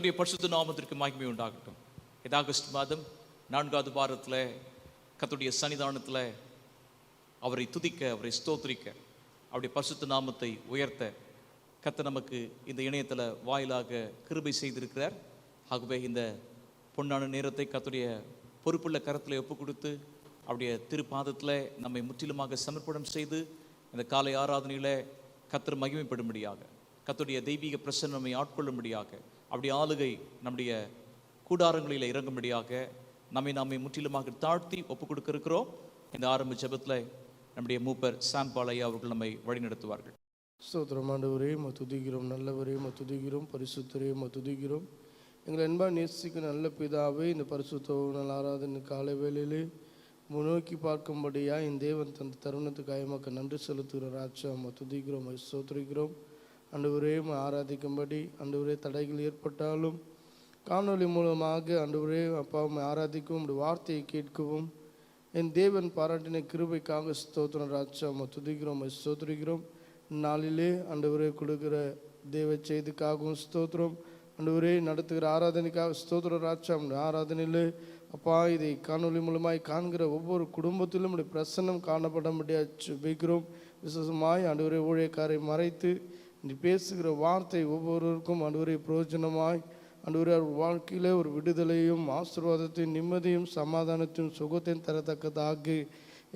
கர்த்தருடைய பரிசுத்த நாமத்திற்கு மகிமை உண்டாகட்டும். இது ஆகஸ்ட் மாதம் 4வது வாரத்தில் கர்த்தருடைய சன்னிதானத்தில் அவரை துதிக்க, அவரை ஸ்தோத்திரிக்க, அவருடைய பரிசுத்த நாமத்தை உயர்த்த கர்த்தர் நமக்கு இந்த இணையத்தில் வாயிலாக கிருபை செய்திருக்கிறார். ஆகவே இந்த பொன்னான நேரத்தை கர்த்தருடைய பொறுப்புள்ள கரத்தில் ஒப்பு கொடுத்து அவருடைய திருப்பாதத்தில் நம்மை முற்றிலுமாக சமர்ப்பணம் செய்து இந்த காலை ஆராதனையில் கர்த்தர் மகிமைப்படும்படியாக, கர்த்தருடைய தெய்வீக பிரசன்னம் நம்மை ஆட்கொள்ளும்படியாக, அவருடைய ஆளுகை நம்முடைய கூடாரங்களில் இறங்கும்படியாக நம்மை முற்றிலுமாக தாழ்த்தி ஒப்பு கொடுக்க இருக்கிறோம். இந்த ஆரம்ப ஜெபத்தில் நம்முடைய மூப்பர் சாம்பாலையா அவர்கள் நம்மை வழிநடத்துவார்கள். ஸ்தோத்திரம் ஆண்டவரே, துதிக்கிறோம். நல்லவரே, துதிக்கிறோம். பரிசுத்தரே, துதிக்கிறோம். எங்களை அன்பா நேசிக்கும் நல்ல பிதாவே, இந்த பரிசுத்த நல்ல ஆராதனை காலை வேளையிலே முன்னோக்கி பார்க்கும்படியா இந்த தேவன் தந்த தருணத்துக்காக மக்கள் நன்றி செலுத்துகிற ராஜா துதிக்கிறோம், ஸ்தோத்திரிக்கிறோம். ஆண்டவரே, ஆராதிக்கும்படி ஆண்டவரே தடைகள் ஏற்பட்டாலும் காணொலி மூலமாக ஆண்டவரே அப்பா ஆராதிக்கவும் வார்த்தையை கேட்கவும் என் தேவன் பாராட்டின கிருபைக்காக ஸ்தோத்திரம் ராஜா துதிக்கிறோம், ஸ்தோத்திரிக்கிறோம். நாளிலே ஆண்டவரே கொடுக்கிற தேவ செய்திக்காகவும் ஸ்தோத்திரம். ஆண்டவரே நடத்துகிற ஆராதனைக்காக ஸ்தோத்திரம் ராஜா. ஆராதனையிலே அப்பா இதை காணொலி மூலமாய் காண்கிற ஒவ்வொரு குடும்பத்திலும் பிரசன்னம் காணப்பட முடியாது ஜெபிக்கிறோம். விசேஷமாய் ஆண்டவரே ஊழியக்காரை மறைத்து நீ பேசுகிற வார்த்தை ஒவ்வொருவருக்கும் ஆண்டவரே பிரயோஜனமாய் ஆண்டவரே வாழ்க்கையிலே ஒரு விடுதலையும் ஆசீர்வாதத்தையும் நிம்மதியும் சமாதானத்தையும் சுகத்தையும் தரத்தக்கதாக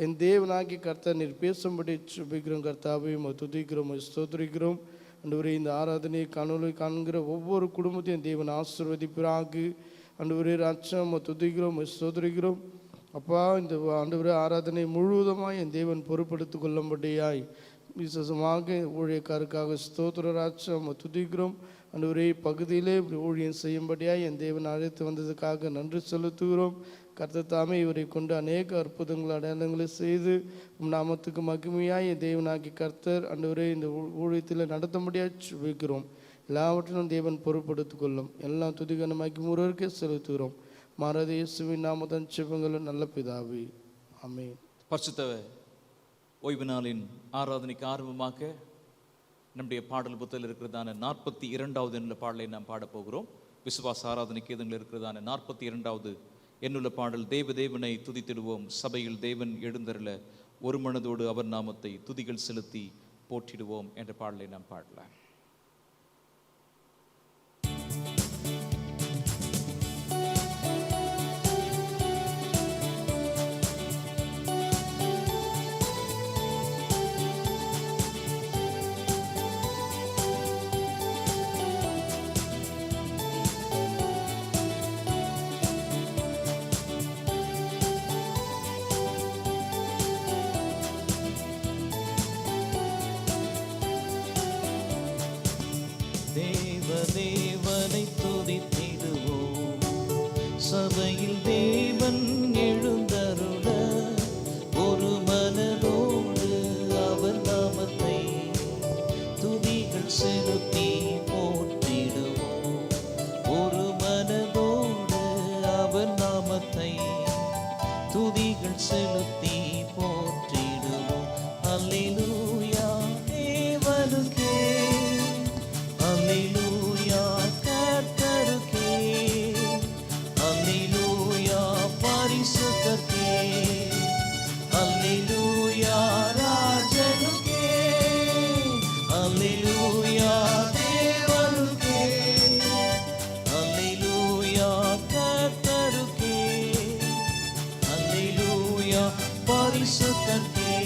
என் தேவனாகி கர்த்தர் நீர் பேசும்படி ஜெபிக்கிறோம். கர்த்தாவையும் துதிக்கிறோம், ஸ்தோத்திரிக்கிறோம். ஆண்டவரே இந்த ஆராதனையை காணொலி காண்கிற ஒவ்வொரு குடும்பத்தையும் தேவன் ஆசீர்வதிப்பாக. ஆண்டவரே ராஜ்யம் துதிக்கிறோம், ஸ்தோத்திரிக்கிறோம். அப்பா இந்த ஆண்டவரே ஆராதனை முழுவதுமாய் என் தேவன் பொறுப்படுத்திக் கொள்ளும்படியாய் விசேஷமாக ஊழியக்காருக்காக ஸ்தோத்திர ராஜ்யம் துதிக்கிறோம். ஆண்டவரே பகுதியிலே இப்படி ஊழியம் செய்யும்படியாய் என் தேவன் அழைத்து வந்ததுக்காக நன்றி செலுத்துகிறோம். கர்த்தர் தாமே இவரை கொண்டு அநேக அற்புதங்கள் அடையாளங்களை செய்து நாமத்துக்கு மகிமையாய் என் தேவனாகி கர்த்தர் ஆண்டவரே இந்த ஊழியத்தில் நடத்த முடியாது வைக்கிறோம். எல்லாவற்றிலும் தேவன் பொறுப்படுத்திக் கொள்ளும். எல்லா துதிகன மகிமுறைக்கே செலுத்துகிறோம். மாறாத இயேசுவின் நாமத்தின் ஜெபங்களும் நல்ல பிதாவே, ஆமென். பரிசுத்த ஓய்வு நாளின் ஆராதனைக்கு ஆரம்பமாக நம்முடைய பாடல் புத்தகத்தில் இருக்கிறதான 42வது எண்ணுள்ள பாடலை நாம் பாடப்போகிறோம். விசுவாச ஆராதனைக்கு எதுங்களில் இருக்கிறதான 42வது எண்ணுள்ள பாடல், தேவனை துதித்திடுவோம், சபையில் தேவன் எழுந்தருள ஒரு மனதோடு அவர் நாமத்தை துதிகள் செலுத்தி போற்றிடுவோம் என்ற பாடலை நாம் பாடலாம். தேவனை துதித்திடுவோம், சபையில் தேவன் எழுந்தருள ஒரு மனதோடு அவர் நாமத்தை துதிகள் செலுத்தி போற்றிடுவோம். ஒரு மனதோடு அவர் நாமத்தை துதிகள் செலுத்தி போற்றிடுவோம். அல்லேலூயா தேவனுக்கே, அல்லேலூயா கர்த்தருக்கே, அல்லேலூயா பரிசுத்தருக்கே, அல்லேலூயா ராஜனுக்கே, அல்லேலூயா தேவனுக்கே, அல்லேலூயா கர்த்தருக்கே, அல்லேலூயா பரிசுத்தருக்கே,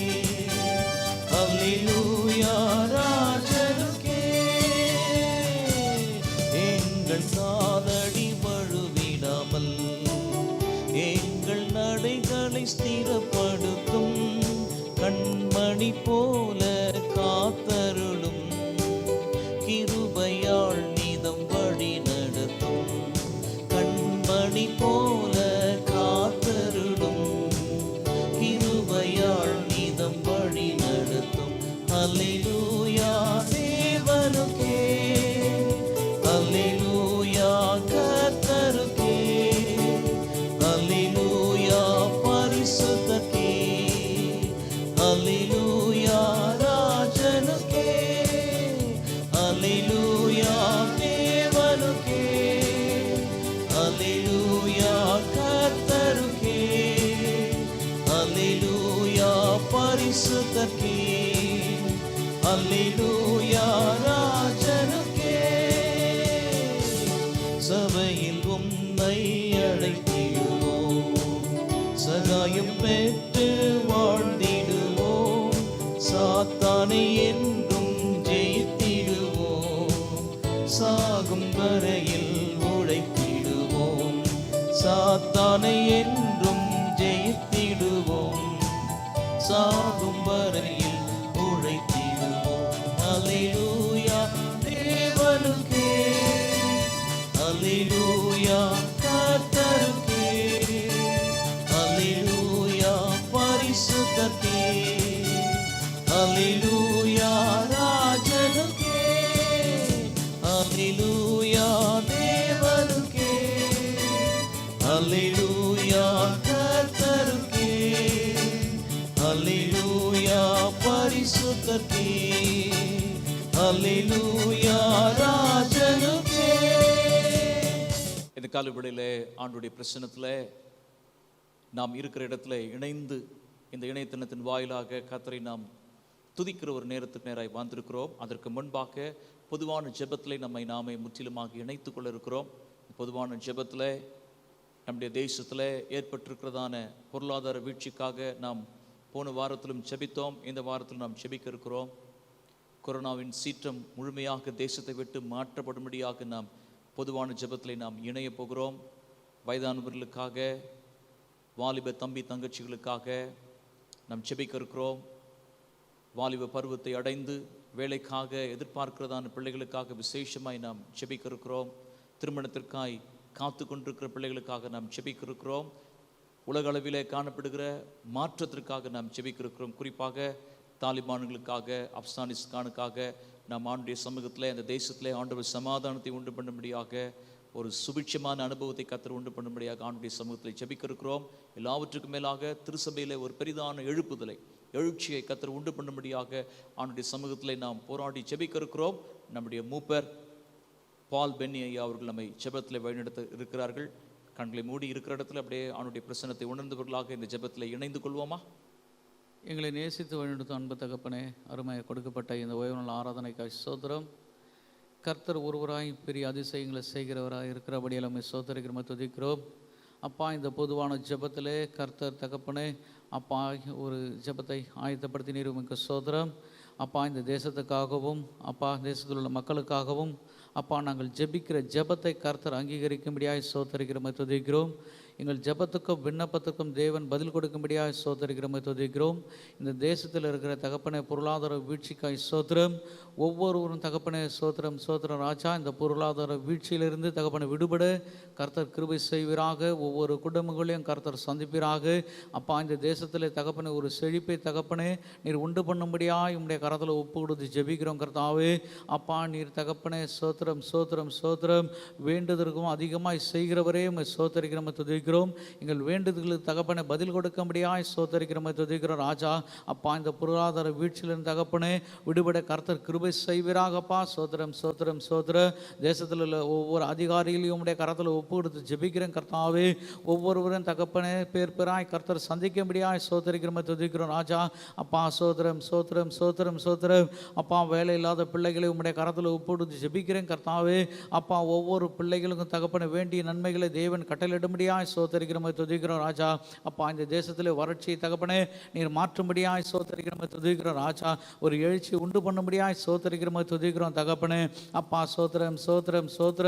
அல்லேலூயா ராஜனுக்கே. எங்கள் காலடி வழுவிடாமல் எங்கள் நடைகளை ஸ்திரப்படுத்தும், கண்மணி போல காத்தருளும், கிருபையால் நீதம் வழி நடத்தும், கண்மணி போல காத்தருளும், கிருபையால் நீதம் வழி நடத்தும். அல்லேலூயா தேவனுக்கே, அல்லேலூயா கர்த்தருக்கே, அல்லேலூயா பரிசுத்தருக்கே, அல்லேலூயா பரிசுத்தர்க்கே அல்லேலூயா ராஜனுக்கே. சபையில் உம்மை அழைத்திடுவோம், சகாயம் பெற்று வாழ்ந்திடுவோம், சாத்தானை என்றும் ஜெயித்திடுவோம், சாகும் வரையில் உழைத்திடுவோம், சாத்தானை என்றும் ஜெயித்திடுவோம், சாகும் வரையில் உழைத்திடுவோம். அல்லேலூயா தேவனுக்கே, அல்லேலூயா கர்த்தருக்கே, அல்லேலூயா பரிசுத்தர்க்கே, அல்லேலூயா ராஜனுக்கே, அல்லேலூயா தேவனுக்கே, அல்லேலூயா கர்த்தருக்கே, அல்லேலூயா பரிசுத்தர்க்கே, அல்லேலூயா ராஜனுக்கே. இந்த காலவெளியிலே ஆண்டுடைய பிரசன்னத்தில் நாம் இருக்கிற இடத்துல இணைந்து இந்த இணையத்தினத்தின் வாயிலாக கர்த்தரை நாம் துதிக்கிற ஒரு நேரத்துக்கு நேராய் வந்திருக்கிறோம். அதற்கு முன்பாக பொதுவான ஜெபத்திலே நம்மை நாமே முற்றிலுமாக இணைத்து கொள்ள இருக்கிறோம். பொதுவான ஜெபத்தில் நம்முடைய தேசத்தில் ஏற்பட்டிருக்கிறதான பொருளாதார வீழ்ச்சிக்காக நாம் போன வாரத்திலும் ஜெபித்தோம். இந்த வாரத்திலும் நாம் ஜெபிக்க இருக்கிறோம். கொரோனாவின் சீற்றம் முழுமையாக தேசத்தை விட்டு மாற்றப்படும்படியாக நாம் பொதுவான ஜெபத்திலே நாம் இணைய போகிறோம். வயதானவர்களுக்காக, வாலிப தம்பி தங்கச்சிகளுக்காக நாம் ஜெபிக்க இருக்கிறோம். வாலிப பருவத்தை அடைந்து வேலைக்காக எதிர்பார்க்கிறதான பிள்ளைகளுக்காக விசேஷமாய் நாம் ஜெபிக்க இருக்கிறோம். திருமணத்திற்காய் காத்து கொண்டிருக்கிற பிள்ளைகளுக்காக நாம் ஜெபிக்க இருக்கிறோம். உலக அளவிலே காணப்படுகிற மாற்றத்திற்காக நாம் ஜெபிக்க இருக்கிறோம். குறிப்பாக தாலிபான்களுக்காக, ஆப்கானிஸ்தானுக்காக நாம் ஆண்டுடைய சமூகத்தில் அந்த தேசத்திலே ஆண்டவர் சமாதானத்தை உண்டு பண்ணும்படியாக, ஒரு சுபிட்சமான அனுபவத்தை கர்த்தர் உண்டு பண்ணும்படியாக ஆண்டுடைய சமூகத்தில் ஜெபிக்க இருக்கிறோம். எல்லாவற்றுக்கும் மேலாக திருசபையிலே ஒரு பெரிதான எழுச்சியை கர்த்தர் உண்டு பண்ணும்படியாக ஆண்டுடைய சமூகத்திலே நாம் போராடி ஜெபிக்க இருக்கிறோம். நம்முடைய மூப்பர் பால் பென்னி ஐயா அவர்கள் நம்மை ஜெபத்தில் வழிநடத்த இருக்கிறார்கள். கண்களை மூடி இருக்கிற இடத்துல அப்படியே அவனுடைய பிரசன்னத்தை உணர்ந்தவர்களாக இந்த ஜெபத்தில் இணைந்து கொள்வோமா? எங்களை நேசித்து வழிநடத்தும் அன்பு தகப்பனே, அருமையாக கொடுக்கப்பட்ட இந்த ஓய்வு நாள் ஆராதனைக்காய் ஸ்தோத்திரம். கர்த்தர் ஒருவராய் பெரிய அதிசயங்களை செய்கிறவராக இருக்கிறபடியால் நம்மை ஸ்தோத்திரிக்கிறோம், துதிக்கிறோம். அப்பா, இந்த பொதுவான ஜெபத்திலே கர்த்தர் தகப்பனே அப்பா ஒரு ஜெபத்தை ஆயத்தப்படுத்தினீர், உமக்கு ஸ்தோத்திரம். அப்பா, இந்த தேசத்துக்காகவும் அப்பா தேசத்தில் உள்ள மக்களுக்காகவும் அப்பா நாங்கள் ஜெபிக்கிற ஜெபத்தை கர்த்தர் அங்கீகரிக்கும்படியாய் ஸ்தோத்திரிக்கிறோம், துதிக்கிறோம். எங்கள் ஜெபத்துக்கும் விண்ணப்பத்துக்கும் தேவன் பதில் கொடுக்கும்படியாக ஸ்தோத்திரிக்கிறோம், துதிக்கிறோம். இந்த தேசத்தில் இருக்கிற தகப்பனே பொருளாதார வீழ்ச்சிக்காய் ஸ்தோத்திரம். ஒவ்வொருவரும் தகப்பனே ஸ்தோத்திரம் ஸ்தோத்திரம் ராஜா. இந்த பொருளாதார வீழ்ச்சியிலிருந்து தகப்பனை விடுபட கர்த்தர் கிருபை செய்வீராக. ஒவ்வொரு குடும்பங்களையும் கர்த்தர் சந்திப்பீராக. அப்பா, இந்த தேசத்தில் தகப்பனை ஒரு செழிப்பை தகப்பனே நீர் உண்டு பண்ணும்படியாக உம்முடைய கரத்தில் ஒப்பு கொடுத்து ஜெபிக்கிறோம் கர்த்தாவே. அப்பா, நீர் தகப்பனே ஸ்தோத்திரம் ஸ்தோத்திரம் ஸ்தோத்திரம். வேண்டுதற்கும் அதிகமாய் செய்கிறவரே ஸ்தோத்திரிக்கிறோம், துதிக்கிறோம். எங்கள் வேண்டுதல்களுக்கு தகப்பனை பதில் கொடுக்கும்படியாய் ஸ்தோத்திரிக்கிறோம், துதிக்கிறோம் ராஜா. அப்பா, இந்த பொருளாதார வீழ்ச்சியிலிருந்து தகப்பனே விடுபட கர்த்தர் கிருபை செய்வீராகப்பா. ஸ்தோத்திரம் ஸ்தோத்திரம் ஸ்தோத்திர. தேசத்தில் உள்ள ஒவ்வொரு அதிகாரிகளையும் உடைய கரத்தில் ஒப்பு கொடுத்து ஜெபிக்கிறேன் கர்த்தாவே. ஒவ்வொருவரும் தகப்பனே பேர் பேராய் கர்த்தர் சந்திக்கும்படியாய் ஸ்தோத்திரிக்கிறோம், துதிக்கிறோம் ராஜா. அப்பா, ஸ்தோத்திரம் ஸ்தோத்திரம் ஸ்தோத்திரம் ஸ்தோத்திரம். அப்பா, வேலை இல்லாத பிள்ளைகளை உடைய கரத்தில் ஒப்பு கொடுத்து ஜெபிக்கிறேன் கர்த்தாவே. அப்பா, ஒவ்வொரு பிள்ளைகளுக்கும் தகப்பனை வேண்டிய நன்மைகளை தேவன் கட்டளையிடும்படியாய் ஸ்தோத்திரிக்கிறோம், துதிக்கிறோம் ராஜா. அப்பா, இந்த தேசத்தில் வறட்சி தகப்பனே நீர் மாற்றும்படியாய் ஸ்தோத்திரிக்கிறோம், துதிக்கிறோம் ராஜா. ஒரு எழுச்சி உண்டு பண்ணும்படியாய் ஸ்தோத்திரிக்கிறோம், துதிக்கிறோம் தகப்பனே. அப்பா, ஸ்தோத்திரம் ஸ்தோத்திரம் ஸ்தோத்திர.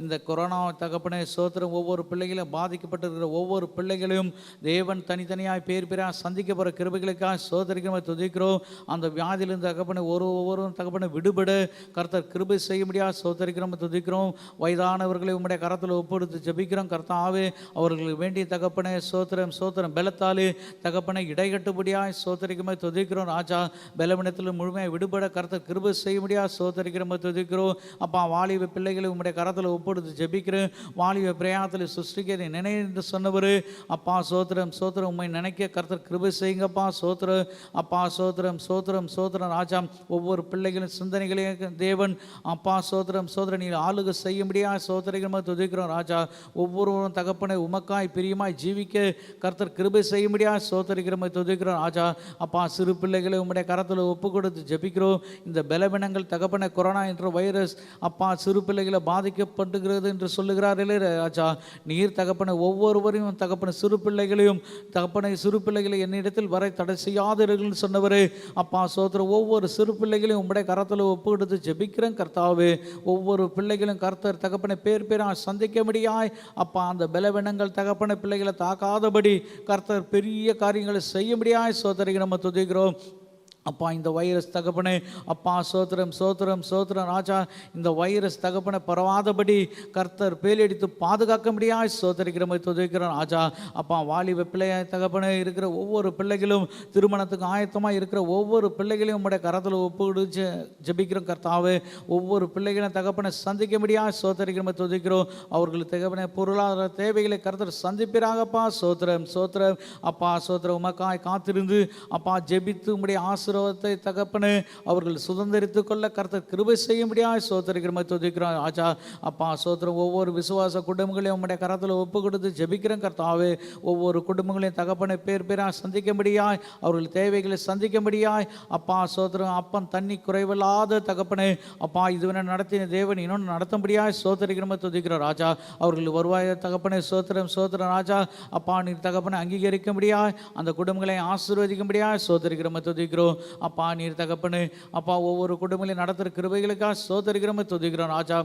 இந்த கொரோனா தகப்பனே ஸ்தோத்திரம். ஒவ்வொரு பிள்ளைகளையும் பாதிக்கப்பட்டிருக்கிற ஒவ்வொரு பிள்ளைகளையும் தேவன் தனித்தனியாய் பேர் பேராக சந்திக்கப்படுற கிருபைகளுக்காக ஸ்தோத்திரிக்கிறோம், துதிக்கிறோம். அந்த வியாதியிலிருந்து தகப்பனை ஒவ்வொருவரும் தகப்பனை விடுபட கர்த்தர் கிருபை செய்ய முடியாது ஸ்தோத்திரிக்கிறோம், துதிக்கிறோம். வயதானவர்களை உம்முடைய கரத்தில் ஒப்படுத்து ஜெபிக்கிறோம் கர்த்தாவே. அவர்களுக்கு வேண்டிய தகப்பனே ஸ்தோத்திரம் ஸ்தோத்திரம். பலத்தாலே தகப்பனை இடைகட்டுபடியாய் ஸ்தோத்திரிக்கிறோம், துதிக்கிறோம் ராஜா. பலவீனத்தில் முழுமையாக விடுபட கர்த்தர் கிருபை செய்ய முடியாது ஸ்தோத்திரிக்கிறோம், துதிக்கிறோம். அப்பா, வாலிப பிள்ளைகளை உம்முடைய கரத்தில் ஒப்படுத்து ஜெபிக்கிறேன். வாலிப பிரயாணத்தில் சிருஷ்டிக்க நினைந்து சொன்னவர் அப்பா ஸ்தோத்திரம் ஸ்தோத்திரம். உண்மை நினைக்க கர்த்தர் கிருபை செய்யுங்கப்பா ஸ்தோத்திரம். அப்பா, ஸ்தோத்திரம் ஸ்தோத்திரம் ஸ்தோத்திரம் ராஜா. ஒவ்வொரு பிள்ளைகளின் சிந்தனைகளையும் தேவன் அப்பா ஸ்தோத்திரம் ஸ்தோத்திரம் நீர் ஆளுகை செய்ய முடியாது ஸ்தோத்திரிக்கிறோம், துதிக்கிறோம் ராஜா. ஒவ்வொருவரும் தகப்பனை உமக்கு உமக்காய் பிரியமாய் ஜீவிக்க கர்த்தர் கிருபை செய்யும்படியாக ஸ்தோத்திரிக்கிறோம், துதிக்கிறோம் ராஜா. அப்பா சிறு பிள்ளைகளை உம்முடைய கரத்தில் ஒப்பு கொடுத்து ஜெபிக்கிறோம். இந்த பலவீனங்கள் தகப்பன கொரோனா என்ற வைரஸ் அப்பா சிறு பிள்ளைகளை பாதிக்கப்படுகிறது என்று சொல்லுகிறார்களே ராஜா. நீர் தகப்பன ஒவ்வொருவரையும் தகப்பன சிறு பிள்ளைகளையும் தகப்பனை சிறு பிள்ளைகளை என்னிடத்தில் வரை தடை செய்யாதீர்கள் சொன்னவரே அப்பா சோத்திரம். ஒவ்வொரு சிறு பிள்ளைகளையும் உம்முடைய கரத்தில் ஒப்பு கொடுத்து ஜெபிக்கிறேன் கர்த்தாவே. ஒவ்வொரு பிள்ளைகளும் கர்த்தர் தகப்பனை பேர் பேராக சந்திக்க முடியாய் அப்பா அந்த பலவீனங்கள் தகப்பனை பிள்ளைகளை தாக்காதபடி கர்த்தர் பெரிய காரியங்களை செய்ய முடியாய் சோதரிக்கு நம்ம துதிக்கிறோம். அப்பா இந்த வைரஸ் தகப்பனே அப்பா சோத்திரம் சோத்திரம் சோத்திரம் ராஜா. இந்த வைரஸ் தகப்பனை பரவாதபடி கர்த்தர் பேலடித்து பாதுகாக்க முடியாது சோதரிக்கிற மாதிரி துதிக்கிறோம் ராஜா. அப்பா வாலிப பிள்ளையாய் தகப்பனே இருக்கிற ஒவ்வொரு பிள்ளைகளும் திருமணத்துக்கு ஆயத்தமாக இருக்கிற ஒவ்வொரு பிள்ளைகளையும் உங்களுடைய கரத்தில் ஒப்புடுச்சு ஜெபிக்கிறோம் கர்த்தாவே. ஒவ்வொரு பிள்ளைகளையும் தகப்பனை சந்திக்க முடியாது சோதரிக்கிற மாதிரி துதிக்கிறோம். அவர்களுக்கு தகப்பனை பொருளாதார தேவைகளை கர்த்தர் சந்திப்பிறாங்கப்பா சோத்திரம் சோத்திரம். அப்பா சோத்திரம் உமக்காய் காத்திருந்து அப்பா ஜெபித்து உங்களுடைய ஆசீர்வாதத்தை தகப்பனே அவர்கள் சுதந்திரித்து கொள்ள கர்த்தர் கிருபை செய்ய முடியாது சோதரிக்கிற மாதிரி துதிக்கிறோம் ராஜா. அப்பா சோத்திரம் ஒவ்வொரு விசுவாச குடும்பங்களையும் உங்களுடைய கரத்தில் ஒப்பு கொடுத்து ஜெபிக்கிறேன் கர்த்தாவே. ஒவ்வொரு குடும்பங்களையும் தகப்பனை பேர் பேராக சந்திக்க முடியாய் அவர்கள் தேவைகளை சந்திக்க முடியாய் அப்பா சோத்திரம். அப்பன் தண்ணி குறைவில்லாத தகப்பனே அப்பா இதுவரை நடத்தின தேவன் இன்னொன்று நடத்த முடியாது சோதரிக்கிற மாதிரி துதிக்கிறோம் ராஜா. அவர்கள் வருவாய தகப்பனை சோத்திரம் சோத்திரம் ராஜா. அப்பா நீர் தகப்பனை அங்கீகரிக்க முடியாது அந்த குடும்பங்களை ஆசீர்வதிக்க முடியாது சோதரிக்கிற மாதிரி துதிக்கிறோம் அப்பா. நீர் தகப்பனு அப்பா ஒவ்வொரு குடும்பங்களையும் நடத்துகிற கிருபைகளுக்காக சோதரிக்கிறோம் துதிக்கிறோம் ராஜா.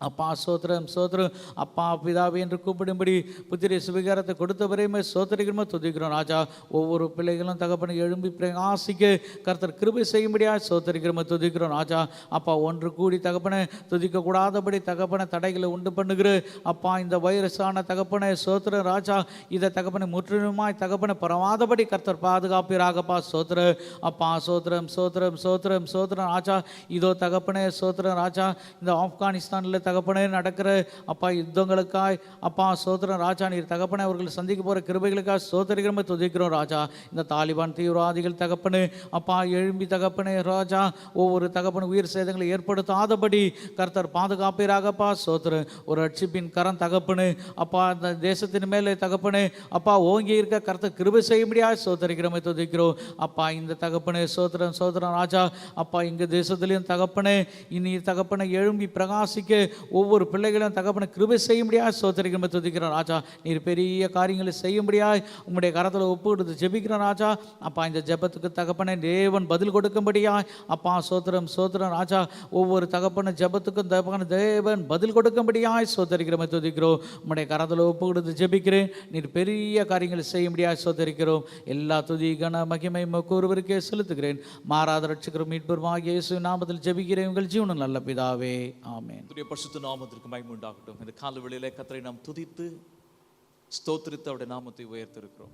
அப்பா சோத்திரம் சோத்திரம். அப்பா பிதாவே என்று கூப்பிடும்படி புத்திரை சுவிகாரத்தை கொடுத்தவரையுமே சோதரிக்கிறோமோ துதிக்கிறோம் ராஜா. ஒவ்வொரு பிள்ளைகளும் தகப்பனை எழும்பி பிரகாசிக்க கர்த்தர் கிருபை செய்யும்படியாக சோதரிக்கிறோமோ துதிக்கிறோம் ராஜா. அப்பா ஒன்று கூடி தகப்பனை துதிக்கக்கூடாதபடி தகப்பனை தடைகளை உண்டு பண்ணுகிற அப்பா இந்த வைரஸான தகப்பனை சோத்திரம் ராஜா. இதை தகப்பனை முற்றிலுமாய் தகப்பனை பரவாதபடி கர்த்தர் பாதுகாப்பீராகப்பா சோத்திர. அப்பா சோத்திரம் சோத்திரம் சோத்திரம் சோத்திரம் ராஜா. இதோ தகப்பனே சோத்திரம் ராஜா. இந்த ஆப்கானிஸ்தானில் தகப்பனே நடக்கிற அப்பா யுத்தங்களுக்காய் அப்பா சோத்திரம் ராஜா. நீர் தகப்பனை அவர்கள் சந்திக்க போகிற கிருபைகளுக்காக சோதரிக்கிறோம் துதிக்கிறோம் ராஜா. இந்த தாலிபான் தீவிரவாதிகள் தகப்பனு அப்பா எழும்பி தகப்பனே ராஜா ஒவ்வொரு தகப்பனு உயிர் சேதங்களை ஏற்படுத்தாதபடி கர்த்தர் பாதுகாப்பீராகப்பா சோத்திரம். ஒரு ரட்சிப்பின் கரம் தகப்பனு அப்பா இந்த தேசத்தின் மேலே தகப்பனு அப்பா ஓங்கி இருக்க கர்த்தர் கிருபை செய்ய முடியாது சோதரிக்கிறோம் துதிக்கிறோம் அப்பா. இந்த தகப்பனே சோத்திரம் சோத்திரம் ராஜா. அப்பா இங்க தேசத்திலையும் தகப்பனே இனி தகப்பனை எழும்பி பிரகாசிக்க ஒவ்வொரு பிள்ளைகளும் தகப்பனை கிருபை செய்ய முடியாது சோதரிக்கிற துதிக்கிறோம் ராஜா. நீர் பெரிய காரியங்களை செய்ய முடியாது உங்களுடைய கரத்தில் ஒப்பு கொடுத்து ஜெபிக்கிறோம் ராஜா. அப்பா இந்த ஜெபத்துக்கு தகப்பனை தேவன் பதில் கொடுக்கும்படியா அப்பா சோத்திரம் சோத்திரம் ராஜா. ஒவ்வொரு தகப்பன ஜெபத்துக்கும் தகப்பன தேவன் பதில் கொடுக்கும்படியாய் சோதரிக்கிற துதிக்கிறோம். உங்களுடைய கரத்தில் ஒப்பு கொடுத்து ஜெபிக்கிறேன். நீர் பெரிய காரியங்களை செய்ய முடியாது சோதரிக்கிறோம். எல்லா துதி கன மகிமை ஒருவருக்கே செலுத்துகிறேன். மாறாத ரட்சகரும் மீட்பருமாகிய இயேசு நாமத்தில் ஜெபிக்கிறேன் உங்கள் ஜீவனும் நல்ல பிதாவே ஆமென். பரிசுத்த நாமத்திற்கு மகிமை உண்டாகட்டும். இந்த கால வேளையிலே கர்த்தரை நாம் துதித்து ஸ்தோத்திரித்து அவருடைய நாமத்தை உயர்த்திருக்கிறோம்.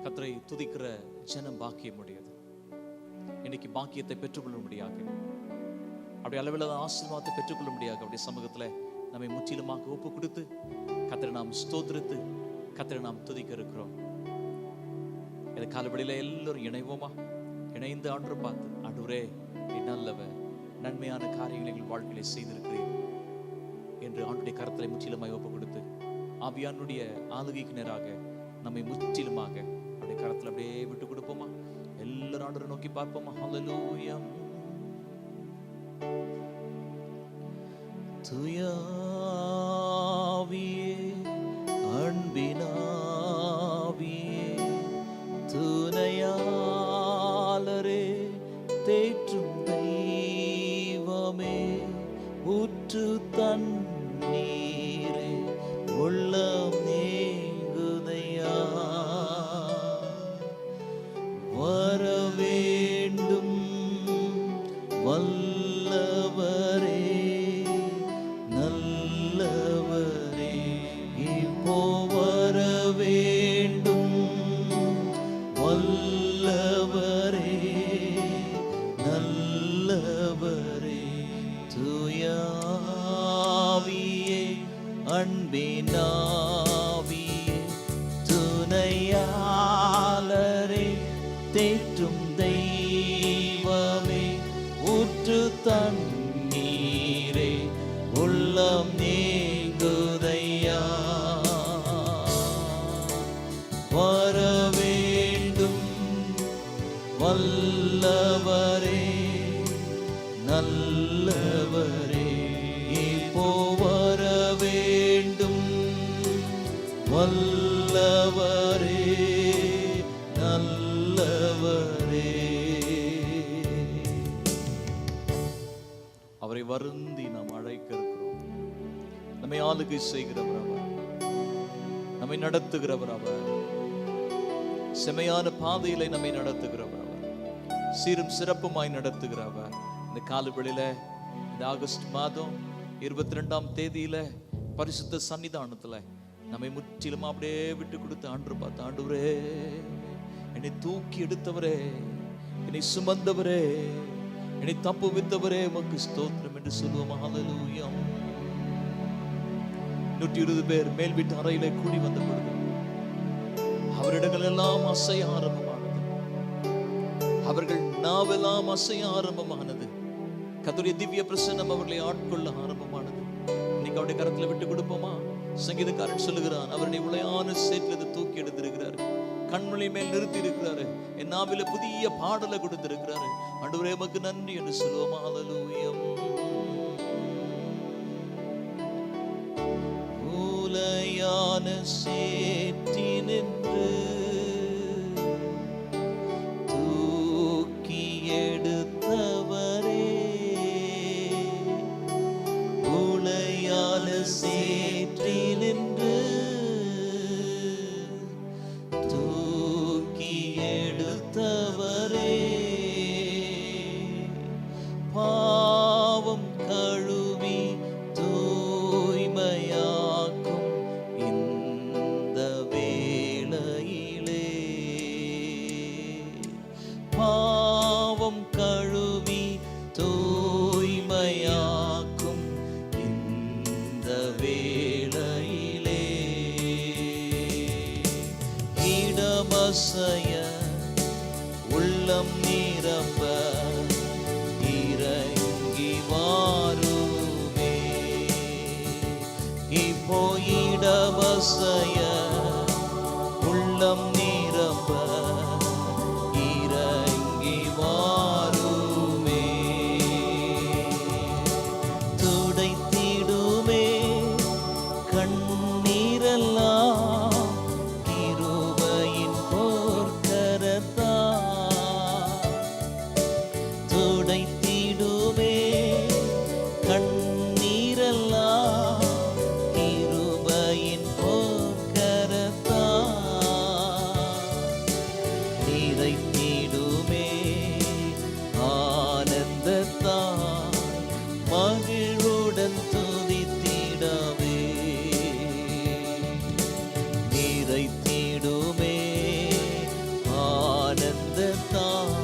கர்த்தரை துதிக்கிற ஜனம் பாக்கியம் உடையது. இன்னைக்கு பாக்கியத்தை பெற்றுக்கொள்ள முடியாது, அப்படி அளவில்லாத ஆசீர்வாதத்தை பெற்றுக்கொள்ள முடியாது. அவருடைய சமூகத்தில் நம்மை முற்றிலுமாக ஒப்பு கொடுத்து கர்த்தரை நாம் ஸ்தோத்திரித்து கர்த்தரை நாம் துதிக்க இருக்கிறோம். இந்த கால வேளையில எல்லாரும் இணைவோமா? இணைந்து ஆண்டு பார்த்து ஆண்டவரே நீ நல்லவர், நன்மையான காரியங்களை எங்கள் வாழ்க்கையில செய்திருக்கிறேன் என்று ஆண்டுடைய கரத்திலே முற்றிலுமாய் ஒப்பு கொடுத்து ஆவியானுடைய ஆளுகைக்கு நேராக நம்மை முற்றிலுமாக அப்படியே கரத்தில் அப்படியே விட்டு கொடுப்போமா? எல்லாரும் ஆண்டவரை நோக்கி பார்ப்போமா? ஹல்லேலூயா. தூயாவியே அன்பினாவியே துணையாளரே தேற்றும் தெய்வமே ஊற்று தண்ணீரே உள்ளம் நீங்குதையா வர வேண்டும் வல்லவரே நல்லவரே இப்போ வர வேண்டும் வல்லவரே நல்லவரே தூயாவியே அன்பினாவியே துணையாளரே தேற்றும் தெய்வமே ஊற்று தண்ணீரே உள்ளம் நீங்குதையா வர வேண்டும். வல்லவரே நல்லவரே இப்போ வர வேண்டும். வல்லவரே நல்லவரே. அவரை வருந்தி நாம் அழைக்க இருக்கிறோம். நம்மை ஆளுகை செய்கிறவர் அவர், நம்மை நடத்துகிறவர் அவர், செமையான பாதையிலே நம்மை நடத்துகிறவர் அவர், சீரும் சிறப்புமாய் நடத்துகிறவர். இந்த காலவெளியில இந்த ஆகஸ்ட் மாதம் 22ஆம் தேதியில பரிசுத்த சன்னிதானத்துல நம்மை முற்றிலும் அப்படியே விட்டு கொடுத்து ஆண்டு பார்த்து, ஆண்டவரே என்னை தூக்கி எடுத்தவரே, என்னை சுமந்தவரே, என்னை தப்பு வித்தவரே உமக்கு ஸ்தோத்திரம் என்று சொல்லுவோம். ஹல்லேலூயா. 120 பேர் மேல் வீட்டு அறையிலே கூடி வந்த பொழுது அவரிடங்கள் எல்லாம் அசைய ஆரம்பமானது, அவர்கள் நாவெல்லாம் அசைய ஆரம்பமானது, கர்த்தருடைய திவ்ய பிரசன்னம் அவர்களை ஆட்கொள்ள ஆரம்பமானது. இன்னைக்கு அவருடைய கரத்துல விட்டு கொடுப்போமா? சங்கீதக்காரன் சொல்லுகிறான், அவருடைய உளையான சேற்றிலிருந்து தூக்கி எடுத்திருக்கிறாரு, கண்மொழி மேல் நிறுத்தி இருக்கிறாரு, என் நாவில புதிய பாடலை கொடுத்திருக்கிறாரு. ஆண்டவரே உமக்கு நன்றி என்று சொல்லுவோமா? ஹல்லேலூயா. உளையான சேற்றினின்று தூக்கி எடுத்தவரே, உளையான சேற்றினின்று தூக்கி எடுத்தவரே, பாவம் கழுவி தூய்மையாக்கும் இந்த வேளையிலே, பாவம் கழுவி தூய்மையாக்கும் இந்த வேளையிலே, இடமசைய உள்ளம் நிரம்ப இறங்கி வாருமே, இப்போ இடமசைய உள்ளம் நிரம்ப இறங்கி வாருமே, துடைத்திடுமே கண்ணீரெல்லாம் கிருபையின் போர்க்கரத்தா, துடைத்திடுமே கண்ணீரெல்லாம் கிருபையின் போர்க்கரத்தா, நிறைத்திடுமே ஆனந்தத்தால் மகிழ்வுடன் துதித்திடவே, நிறைத்திடுமே ஆனந்தத்தால்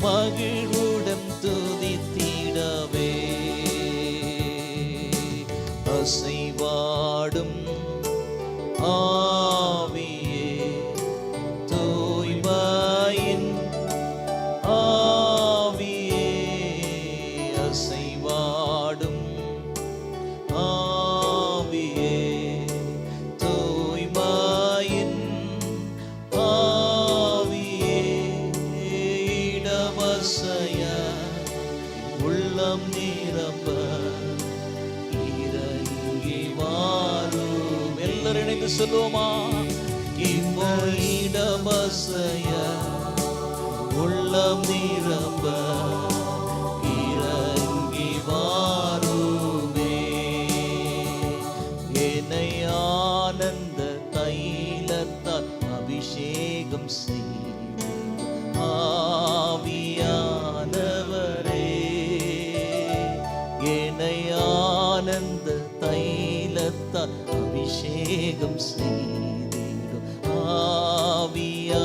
மகிழ்வுடன் துதித்திடவே, அசைவாடும் ஆவியே தூய்மையின் ஆவியே, அசைவாடும் ஆவியே தூய்மையின் ஆவியே, இடமசைய உள்ளம் நிரம்ப இறங்கி வாரும். எல்லாரும் இணைந்து சொல்லுவோமா? இப்போ இடமசைய உள்ளம் நிரம்ப இறங்கி வாருமே, என்னை ஆனந்த தைலத்தால் அபிஷேகம் செய்து ஆவியானவரே, என்னை ஆனந்த தைலத்தால் அபிஷேகம் செய்திடும் ஆவியானவரே,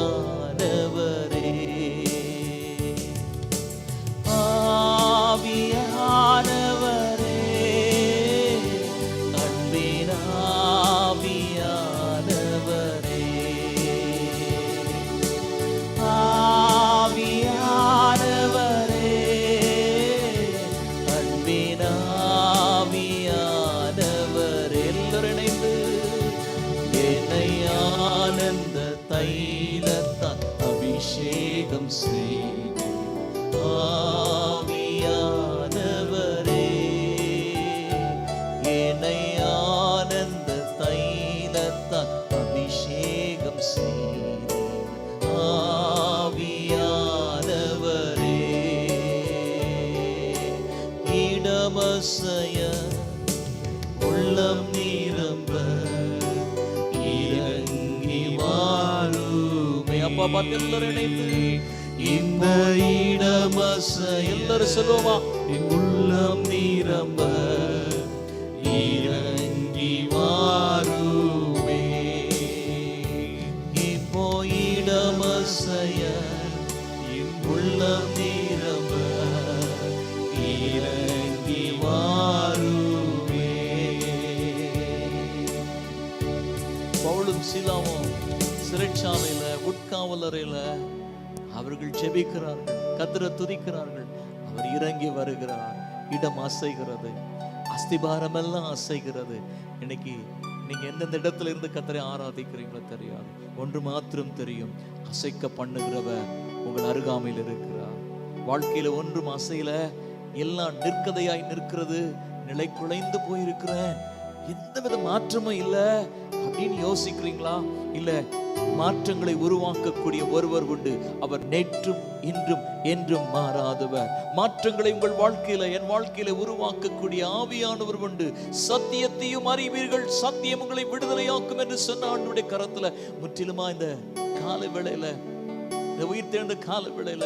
ஆவியானவரே அன்பின் ஆவியானவரே, ஆவியானவரே அன்பின் ஆவியானவரே, எல்லோரும் இணைந்து தைலத்தால் அபிஷேகம் செய்து ஆவியானவரே என்னை ஆனந்த தைலத்தால் அபிஷேகம் செய்து ஆவியானவரே இடமசைய உள்ளம் நிரம்ப இறங்கி வாருமே. அப்பா பார்த்து எல்லாரும் இணைந்து இந்த இடமச எல்லாரும் சொல்லுவோமா? உள்ளம் நிரம்ப இறங்கி வாருமே. இப்போ இடமசைய உள்ளம் நிரம்ப இறங்கி வாருமே. பவுலும் சீலாவும் சிறைச்சாலையில உட்காவலறையில அவர்கள் ஜெபிக்கிறார்கள், கர்த்தரை துதிக்கிறார்கள். அவர் இறங்கி வருகிறார். இடம் அசைகிறது, அஸ்திபாரம் எல்லாம் அசைகிறது. இன்னைக்கு நீங்க எந்தெந்த இடத்துல இருந்து கர்த்தரை ஆராதிக்கிறீங்களோ தெரியாது. ஒன்று மாத்திரம் தெரியும், அசைக்க பண்ணுகிறவர் உங்கள் அருகாமையில் இருக்கிறார். வாழ்க்கையில ஒன்றும் அசையில, எல்லாம் நிற்கதையாய் நிற்கிறது. நிலை குலைந்து போயிருக்கிறேன், எந்தவித மாற்றமும் இல்லை அப்படின்னு யோசிக்கிறீங்களா? இல்ல, மாற்றங்களை உருவாக்கக்கூடிய ஒருவர் உண்டு. அவர் நேற்றும் இன்றும் என்றும் மாறாதவர். மாற்றங்களை உங்கள் வாழ்க்கையில, என் வாழ்க்கையில உருவாக்கக்கூடிய ஆவியானவர் உண்டு. சத்தியத்தையும் அறிவீர்கள், சத்தியம் உங்களை விடுதலையாக்கும் என்று சொன்ன ஆண்டவருடைய கரத்துல முற்றிலுமா இந்த கால வேளையில, இந்த உயிர் தேர்ந்த கால வேளையில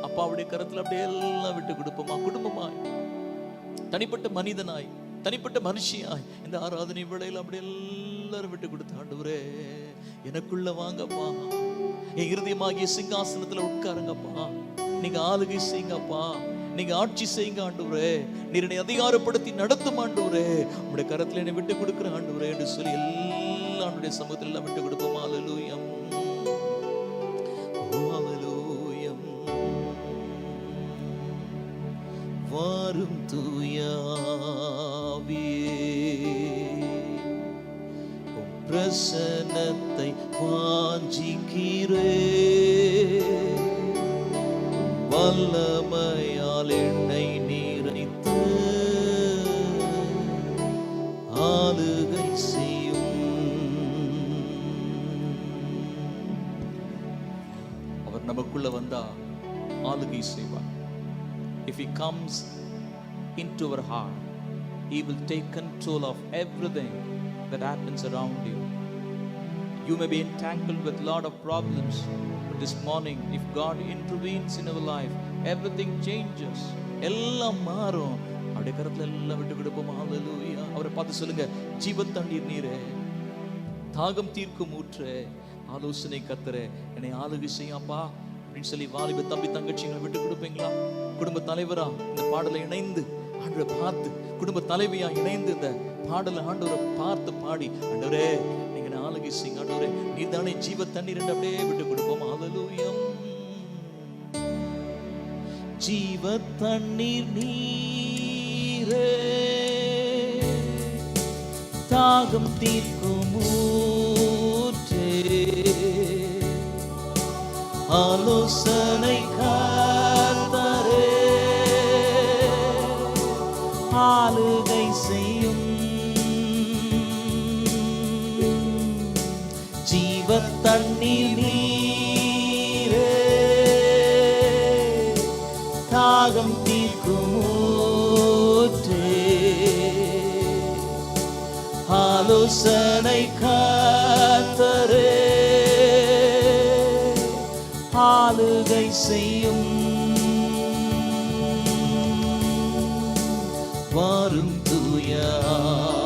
அப்பாவுடைய கரத்துல அப்படியே எல்லாம் விட்டு கொடுப்போமா? குடும்பமாய், தனிப்பட்ட மனிதனாய், தனிப்பட்ட மனுஷியாய் இந்த ஆராதனை வேளையில அப்படி எல்லாரும் விட்டு கொடுத்த ஆண்டவரே எனக்குள்ள வாங்கப்பா, என் இருதயமாகிய சிங்காசனத்துல உட்காருங்கப்பா, நீங்க ஆளுகை செய்யுங்கப்பா, நீங்க ஆட்சி செய்யுங்க ஆண்டவரே, நீர் என்னை அதிகாரப்படுத்தி நடத்தும் ஆண்டவரே, உங்களுடைய கரத்துல என்னை விட்டு கொடுக்குற ஆண்டவரே என்று சொல்லி எல்லா ஆண்டுடைய சமூகத்தில் எல்லாம் விட்டு கொடுப்போம். ஹல்லேலூயா, ஹல்லேலூயா. வாரும் தூயாவியே, பிரசன்னத்தை வாஞ்சிக்கிறே, வல்லமையால் என்னை நிறைத்து ஆளுகை செய்யும். அவர் நமக்குள்ள வந்தா ஆளுகை செய்வார். If he comes into our heart, he will take control of everything that happens around you. You may be entangled with a lot of problems, but this morning, if God intervenes in our life, everything changes. எல்லாம் மாறும். அவருடைய கரத்துல எல்லாம் விட்டு கொடுப்போம். ஹல்லேலூயா. அவரை பார்த்து சொல்லுங்க, ஜீவ தண்ணீர் நீரே, தாகம் தீர்க்கும் ஊற்றே, ஆலோசனை கர்த்தரே, என்னை ஆளுகை செய்யாப்பா அப்படின்னு சொல்லி வாலிப தம்பி தங்கச்சிங்களை விட்டு கொடுப்பீங்களா? குடும்ப தலைவரா இந்த பாடலை இணைந்து ஆண்டவரை பார்த்து, குடும்ப தலைவியா இணைந்து இந்த பாடலை ஆண்டவரை பார்த்து பாடி, ஆண்டவரே நீங்க ஆளுகை செய்யுங்க ஆண்டவரே, நீர் தானே ஜீவ தண்ணீர் என்று அப்படியே விட்டு கொடுப்போம். ஹல்லேலூயா. ஜீவ தண்ணீர் நீரே, தாகம் தீர்க்கும் ஊற்றே, ஆலோசனை கர்த்தரே, ஆளுகை செய்யும். ஜீவ தண்ணீர் நீரே, தாகம் தீர்க்கும் ஊற்றே, ஆலோசனை கர்த்தரே, ஆளுகை செய்யும். வாரும் தூயாவியே,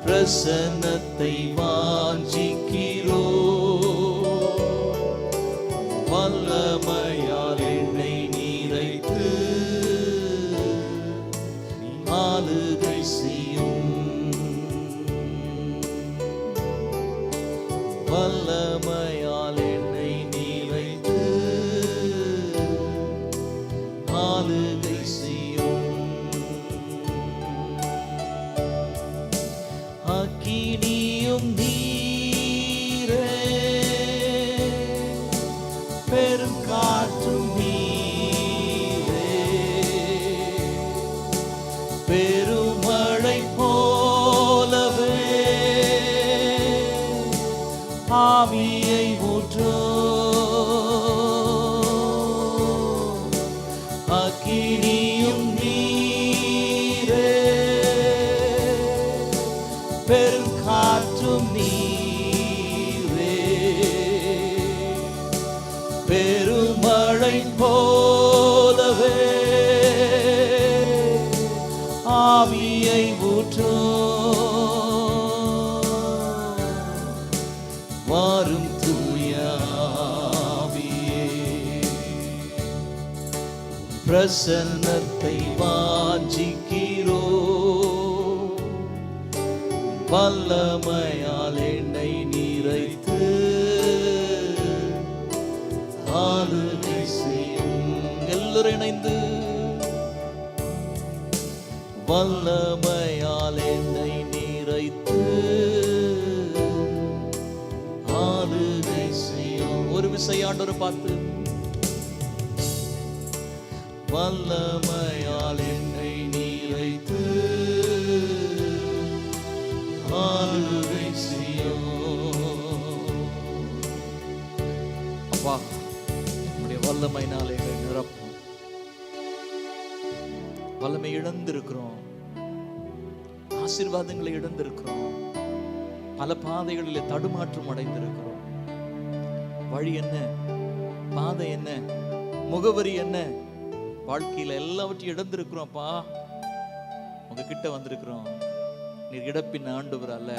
பிரசன்னத்தை வாஞ்சிக்கிறோ, வல்லமையால் என்னை நிறைத்து ஆளுகை செய்யும். வல்லமையால் என்னை நிறைத்து ஆளுகை செய்யும். அக்கினியும் அக்கினியும் நீரே, பெரும் காற்றும் நீரே, பெருமழை போலவே ஆவியை ஊற்றோ, அக்கினியும் நீரே, பெரும் காற்றும் நீரே, பெருமழை போலவே ஆவியை ஊற்றோ, வாரும் தூய ஆவியே, பிரசன்னத்தை வாஞ்சிக்கிறோ, வல்லமையால் என்னை நிறைத்து ஆளுகை செய்யும். எல்லோரும் இணைந்து வல்லமையால் என்னை நிறைத்து ஆளுகை செய்யும். ஒரு விசை ஆண்டவரை பார்த்து, வல்லமையால் என்னை நிறைத்து ஆளுகை செய்யும். அப்பா, உம்முடைய வல்லமையினால் எங்களை நிரப்பும். வல்லமை இழந்திருக்கிறோம், ஆசீர்வாதங்களை இழந்திருக்கிறோம், பல பாதைகளில் தடுமாற்றம் அடைந்திருக்கிறோம். வழி என்ன, பாதை என்ன, முகவரி என்ன, வாழ்க்கையில எல்லாவற்றையும் இழந்திருக்கிறோம்ப்பா. உங்ககிட்ட வந்திருக்கிறோம். நீர் இடப்பின் ஆண்டவர் அல்ல,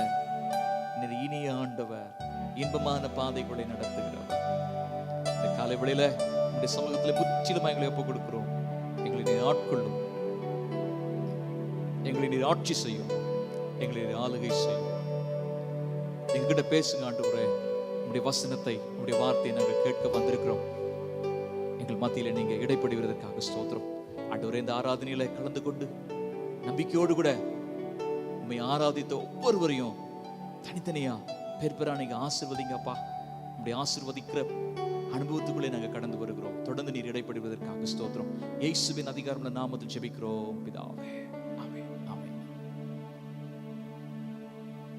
நீர் இனிய ஆண்டவர், இன்பமான பாதைகளை நடத்துகிறவர். இந்த காலை வேளையில இந்த சமூகத்தில் முற்றிலுமா எங்களை ஒப்புக் கொடுக்கிறோம். எங்களை நீர் ஆட்கொள்ளும், எங்களை நீர் ஆட்சி செய்யும், எங்களை நீர் ஆளுகை செய்யும். எங்ககிட்ட பேசுங்க ஆண்டவரே. உங்களுடைய வசனத்தை, உங்களுடைய வார்த்தையை நாங்கள் கேட்க வந்திருக்கிறோம். எங்கள் மத்தியில நீங்க இடைப்படுவதற்காக ஸ்தோத்திரம் ஆண்டவரே. இந்த ஆராதனையில கலந்து கொண்டு நம்பிக்கையோடு கூட உண்மை ஆராதித்த ஒவ்வொருவரையும் தனித்தனியா பேர்பெறா நீங்க ஆசீர்வதிங்கப்பா. உங்களுடைய ஆசீர்வதிக்கிற அனுபவத்துக்குள்ளே நாங்கள் கடந்து வருகிறோம். தொடர்ந்து நீர் இடைப்படுவதற்காக ஸ்தோத்திரம். இயேசுவின் அதிகாரமுள்ள நாமத்தில் ஜெபிக்கிறோம் பிதாவே, ஆமென், ஆமென்.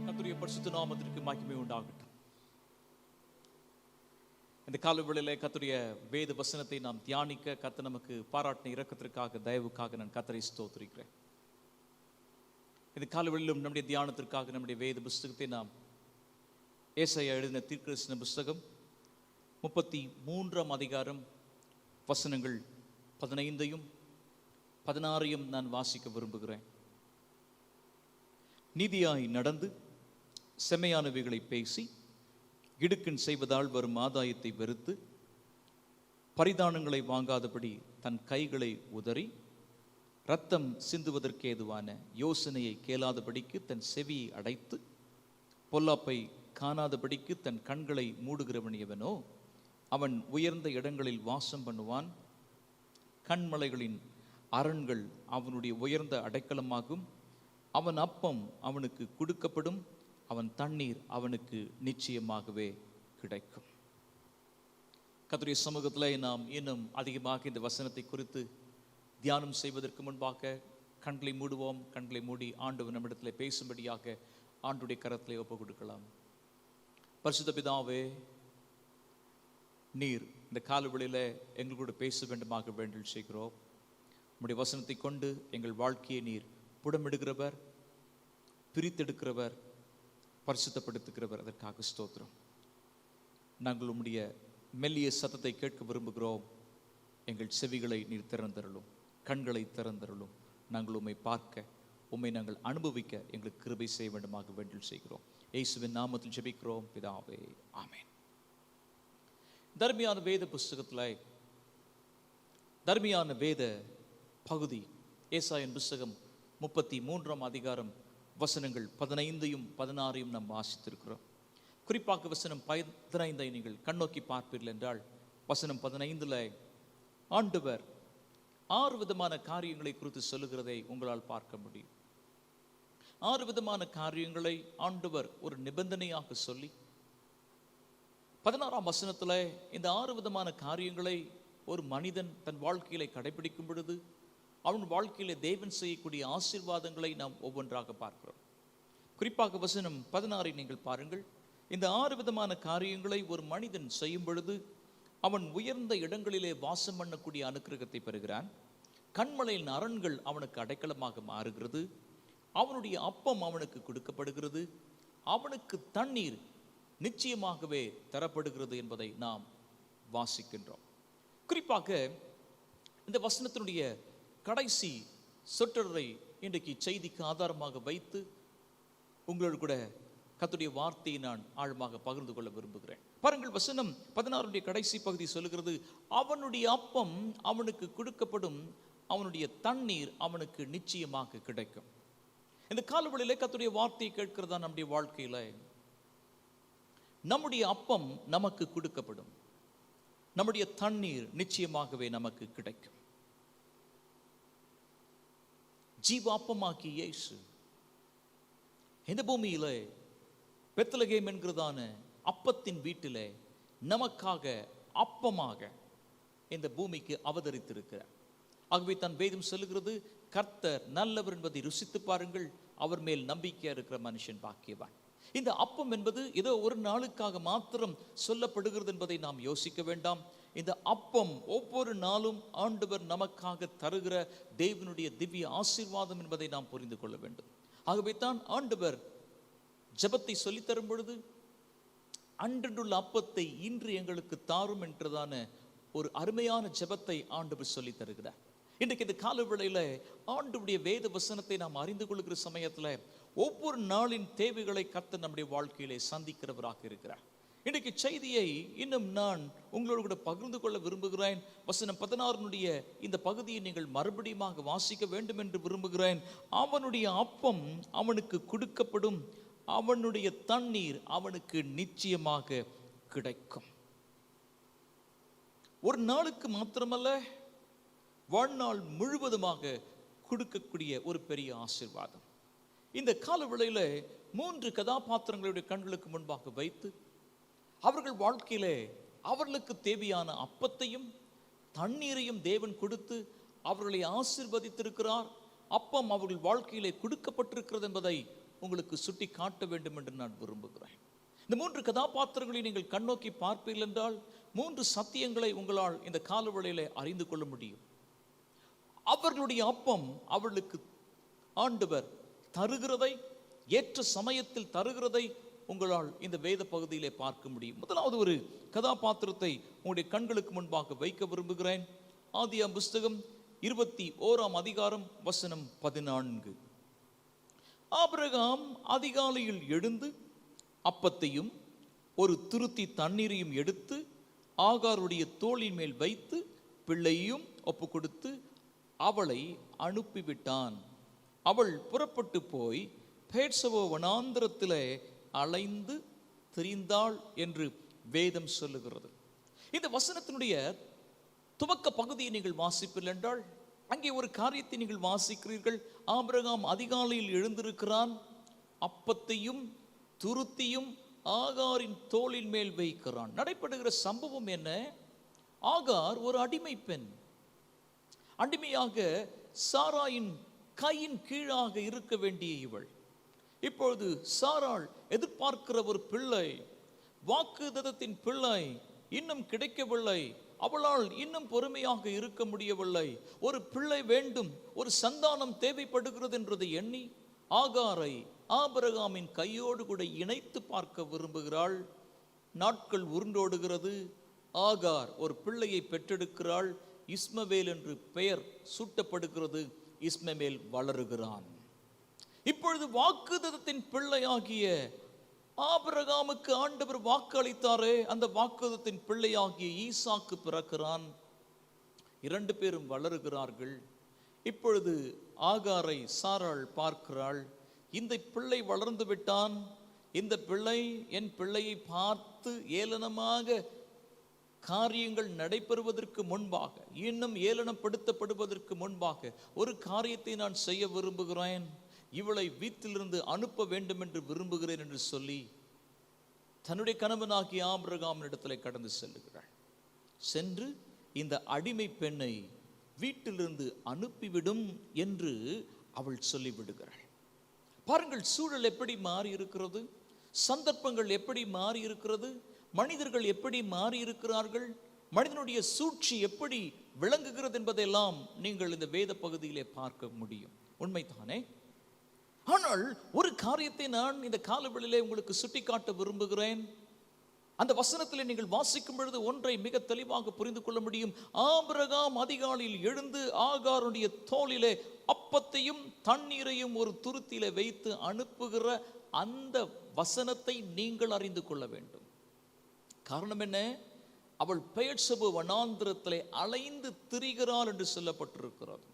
கர்த்தருடைய பரிசுத்த நாமத்திற்கு மகிமை உண்டாகட்டும். இந்த கால வேளையிலே கர்த்தருடைய வேத வசனத்தை நாம் தியானிக்க கர்த்தர் நமக்கு பாராட்டின இரக்கத்திற்காக, தயவுக்காக நான் கர்த்தரை ஸ்தோத்திரிக்கிறேன். இந்த கால வேளையிலும் நம்முடைய தியானத்திற்காக நம்முடைய வேத புஸ்தகத்தை நாம் ஏசாயா எழுதின தீர்க்கதரிசன புஸ்தகம் 33ஆம் அதிகாரம் வசனங்கள் 15ஐயும் 16ஐயும் நான் வாசிக்க விரும்புகிறேன். நீதியாய் நடந்து செம்மையானவைகளை பேசி இடுக்கண் செய்வதால் வரும் ஆதாயத்தை வெறுத்து பரிதானங்களை வாங்காதபடி தன் கைகளை உதறி இரத்தம் சிந்துவதற்கேதுவான யோசனையை கேளாதபடிக்கு தன் செவியை அடைத்து பொல்லாப்பை காணாதபடிக்கு தன் கண்களை மூடுகிறவன் எவனோ அவன் உயர்ந்த இடங்களில் வாசம் பண்ணுவான். கண்மலைகளின் அரண்கள் அவனுடைய உயர்ந்த அடைக்கலமாகும். அவன் அப்பம் அவனுக்கு கொடுக்கப்படும், அவன் தண்ணீர் அவனுக்கு நிச்சயமாகவே கிடைக்கும். கர்த்தருடைய சமூகத்தில் நாம் இன்னும் அதிகமாக இந்த வசனத்தை குறித்து தியானம் செய்வதற்கு முன்பாக கண்களை மூடுவோம். கண்களை மூடி ஆண்டவர் நம்மிடத்தில் பேசும்படியாக ஆண்டுடைய கரத்திலே ஒப்புக் கொடுக்கலாம். பரிசுத்த பிதாவே, நீர் இந்த காலவெளியில் எங்களோடு பேச வேண்டுமாக வேண்டல் செய்கிறோம். உம்முடைய வசனத்தை கொண்டு எங்கள் வாழ்க்கையை நீர் புடமிடுகிறவர், பிரித்தெடுக்கிறவர், பரிசுத்தப்படுத்துகிறவர். அதற்காக ஸ்தோத்திரம். நாங்கள் உம்முடைய மெல்லிய சத்தத்தை கேட்க விரும்புகிறோம். எங்கள் செவிகளை நீர் திறந்தருளும், கண்களை திறந்தருளும். நாங்கள் உம்மை பார்க்க, உம்மை நாங்கள் அனுபவிக்க எங்களுக்கு கிருபை செய்ய வேண்டுமாக வேண்டல் செய்கிறோம். இயேசுவின் நாமத்தில் ஜெபிக்கிறோம் பிதாவே, ஆமென். தர்மியான வேத புஸ்தகத்தில் தர்மியான வேத பகுதி ஏசாயின் புஸ்தகம் 33ஆம் அதிகாரம் வசனங்கள் 15ஐயும் 16ஐயும் நாம் வாசித்திருக்கிறோம். குறிப்பாக வசனம் 15ஐ நீங்கள் கண்ணோக்கி பார்ப்பீர்கள் என்றால், வசனம் 15ல் ஆண்டவர் 6 விதமான காரியங்களை குறித்து சொல்லுகிறதை உங்களால் பார்க்க முடியும். 6 விதமான காரியங்களை ஆண்டவர் ஒரு நிபந்தனையாக சொல்லி 16ஆம் வசனத்துல இந்த 6 விதமான காரியங்களை ஒரு மனிதன் தன் வாழ்க்கையில கடைபிடிக்கும் பொழுது அவன் வாழ்க்கையில தேவன் செய்யக்கூடிய ஆசீர்வாதங்களை நாம் ஒவ்வொன்றாக பார்க்கிறோம். குறிப்பாக வசனம் 16 நீங்கள் பாருங்கள். இந்த 6 விதமான காரியங்களை ஒரு மனிதன் செய்யும் பொழுது அவன் உயர்ந்த இடங்களிலே வாசம் பண்ணக்கூடிய அனுக்கிரகத்தை பெறுகிறான். கண்மலையின் அரண்கள் அவனுக்கு அடைக்கலமாக மாறுகிறது. அவனுடைய அப்பம் அவனுக்கு கொடுக்கப்படுகிறது. அவனுக்கு தண்ணீர் நிச்சயமாகவே தரப்படுகிறது என்பதை நாம் வாசிக்கின்றோம். குறிப்பாக இந்த வசனத்தினுடைய கடைசி சொற்றொடரை இன்றைக்கு செய்திக்கு ஆதாரமாக வைத்து உங்களோடு கூட கர்த்தருடைய வார்த்தையை நான் ஆழமாக பகிர்ந்து கொள்ள விரும்புகிறேன். பாருங்கள், வசனம் 16 கடைசி பகுதி சொல்லுகிறது, அவனுடைய அப்பம் அவனுக்கு கொடுக்கப்படும், அவனுடைய தண்ணீர் அவனுக்கு நிச்சயமாக கிடைக்கும். இந்த காலவெளியிலே கர்த்தருடைய வார்த்தையை கேட்கிறதா நம்முடைய வாழ்க்கையில நம்முடைய அப்பம் நமக்கு கொடுக்கப்படும், நம்முடைய தண்ணீர் நிச்சயமாகவே நமக்கு கிடைக்கும். ஜீவாப்பமாக்கி இயேசு இந்த பூமியில பெத்லகேம் என்கிறதான அப்பத்தின் வீட்டிலே நமக்காக அப்பமாக இந்த பூமிக்கு அவதரித்திருக்கிறார். ஆகவே தான் வேதம் சொல்லுகிறது, கர்த்தர் நல்லவர் என்பதை ருசித்து பாருங்கள், அவர் மேல் நம்பிக்கையா இருக்கிற மனுஷன் பாக்கியவான். இந்த அப்பம் என்பது ஏதோ ஒரு நாளுக்காக மாத்திரம் சொல்லப்படுகிறது என்பதை நாம் யோசிக்க வேண்டாம். இந்த அப்பம் ஒவ்வொரு நாளும் ஆண்டவர் நமக்காக தருகிற தேவனுடைய திவ்ய ஆசீர்வாதம் என்பதை நாம் புரிந்து கொள்ள வேண்டும். ஆகவே தான் ஆண்டவர் ஜெபத்தை சொல்லித் தரும் பொழுது அன்றுள்ள அப்பத்தை இன்று எங்களுக்கு தாரும் என்றதான ஒரு அருமையான ஜெபத்தை ஆண்டவர் சொல்லித் தருகிறார். இன்றைக்கு இந்த கால வேளையில ஆண்டவருடைய வேத வசனத்தை நாம் அறிந்து கொள்கிற சமயத்துல ஒவ்வொரு நாளின் தேவைகளை கர்த்தர் நம்முடைய வாழ்க்கையிலே சந்திக்கிறவராக இருக்கிறார். இன்றைக்கு செய்தியை இன்னும் நான் உங்களோடு கூட பகிர்ந்து கொள்ள விரும்புகிறேன். வசனம் 16 இந்த பகுதியை நீங்கள் மறுபடியும் வாசிக்க வேண்டும் என்று விரும்புகிறேன். அவனுடைய அப்பம் அவனுக்கு கொடுக்கப்படும், அவனுடைய தண்ணீர் அவனுக்கு நிச்சயமாக கிடைக்கும். ஒரு நாளுக்கு மாத்திரமல்ல, வாழ்நாள் முழுவதுமாக கொடுக்கக்கூடிய ஒரு பெரிய ஆசீர்வாதம். இந்த கால வேளையில 3 கதாபாத்திரங்களுடைய கண்களுக்கு முன்பாக வைத்து அவர்கள் வாழ்க்கையிலே அவர்களுக்கு தேவையான அப்பத்தையும் தண்ணீரையும் தேவன் கொடுத்து அவர்களை ஆசீர்வதித்திருக்கிறார். அப்பம் அவர்கள் வாழ்க்கையிலே கொடுக்கப்பட்டிருக்கிறது என்பதை உங்களுக்கு சுட்டி காட்ட வேண்டும் என்று நான் விரும்புகிறேன். இந்த 3 கதாபாத்திரங்களை நீங்கள் கண்ணோக்கி பார்ப்பீர்கள் என்றால் 3 சத்தியங்களை உங்களால் இந்த காலவெளியிலே அறிந்து கொள்ள முடியும். அவர்களுடைய அப்பம் அவர்களுக்கு ஆண்டவர் தருகிறதை, ஏற்ற சமயத்தில் தருகிறதை உங்களால் இந்த வேத பகுதியிலே பார்க்க முடியும். முதலாவது ஒரு கதாபாத்திரத்தை உங்களுடைய கண்களுக்கு முன்பாக வைக்க விரும்புகிறேன். ஆதியாம் புஸ்தகம் 21ஆம் அதிகாரம் வசனம் 14. ஆபிரகாம் அதிகாலையில் எழுந்து அப்பத்தையும் ஒரு துருத்தி தண்ணீரையும் எடுத்து ஆகாருடைய தோளின் மேல் வைத்து பிள்ளையையும் ஒப்பு கொடுத்து அவளை அனுப்பிவிட்டான். அவள் புறப்பட்டு போய் பேர்சவோ வனாந்திரத்திலே அலைந்து திரிந்தாள் என்று வேதம் சொல்லுகிறது. இந்த வசனத்தினுடைய துவக்க பகுதியை நீங்கள் வாசிப்பீர்கள் என்றால் அங்கே ஒரு காரியத்தை நீங்கள் வாசிக்கிறீர்கள். ஆபிரகாம் அதிகாலையில் எழுந்திருக்கிறான், அப்பத்தையும் துருத்தியும் ஆகாரின் தோளின் மேல் வைக்கிறான். நடைபெறுகிற சம்பவம் என்ன? ஆகார் ஒரு அடிமை பெண், அடிமையாக சாராயின் கையின் கீழாக இருக்க வேண்டிய இவள் இப்பொழுது சாராள் எதிர்பார்க்கிற ஒரு பிள்ளை, வாக்குத்தத்தத்தின் பிள்ளை இன்னும் கிடைக்கவில்லை. அவளால் இன்னும் பொறுமையாக இருக்க முடியவில்லை. ஒரு பிள்ளை வேண்டும், ஒரு சந்தானம் தேவைப்படுகிறது என்றதை எண்ணி ஆகாரை ஆபிரகாமின் கையோடு கூட இணைத்து பார்க்க விரும்புகிறாள். நாட்கள் உருண்டோடுகிறது. ஆகார் ஒரு பிள்ளையை பெற்றெடுக்கிறாள். இஸ்மவேல் என்று பெயர் சூட்டப்படுகிறது. இஸ்மவேல் வளருகிறான். இப்பொழுது வாக்குத்தத்தத்தின் பிள்ளையாகிய ஆபிரகாமுக்கு ஆண்டவர் வாக்கு அளித்தாரே, அந்த வாக்குத்தத்தின் பிள்ளையாகிய ஈசாக்கு பிறக்கிறான். 2 பேரும் வளருகிறார்கள். இப்பொழுது ஆகாரை சாராள் பார்க்கிறாள். இந்த பிள்ளை வளர்ந்து விட்டான், இந்த பிள்ளை என் பிள்ளையை பார்த்து ஏளனமாக காரியங்கள் நடைபெறுவதற்கு முன்பாக, இன்னும் ஏளனப்படுத்தப்படுவதற்கு முன்பாக ஒரு காரியத்தை நான் செய்ய விரும்புகிறேன். இவளை வீட்டிலிருந்து அனுப்ப வேண்டும் என்று விரும்புகிறேன் என்று சொல்லி தன்னுடைய கணவனாகிய ஆபிரகாமினிடத்திலே கடந்து செல்லுகிறாள். சென்று இந்த அடிமை பெண்ணை வீட்டிலிருந்து அனுப்பிவிடும் என்று அவள் சொல்லிவிடுகிறாள். பாருங்கள், சூழல் எப்படி மாறி இருக்கிறது, சந்தர்ப்பங்கள் எப்படி மாறி இருக்கிறது, மனிதர்கள் எப்படி மாறி இருக்கிறார்கள், மனிதனுடைய சூழ்ச்சி எப்படி விளங்குகிறது என்பதெல்லாம் நீங்கள் இந்த வேத பகுதியிலே பார்க்க முடியும். உண்மைதானே? ஆனால் ஒரு காரியத்தை நான் இந்த காலவெளியிலே உங்களுக்கு சுட்டிக்காட்ட விரும்புகிறேன். அந்த வசனத்திலே நீங்கள் வாசிக்கும் பொழுது ஒன்றை மிக தெளிவாக புரிந்து கொள்ள முடியும். ஆபிரகாம் அதிகாலையில் எழுந்து ஆகாருடைய தோளிலே அப்பத்தையும் தண்ணீரையும் ஒரு துருத்தியிலே வைத்து அனுப்புகிற அந்த வசனத்தை நீங்கள் அறிந்து கொள்ள வேண்டும். காரணம் என்ன? அவள் பெயர்செபு வனாந்திரத்திலே அலைந்து திரிகிறாள் என்று சொல்லப்பட்டிருக்கிறது.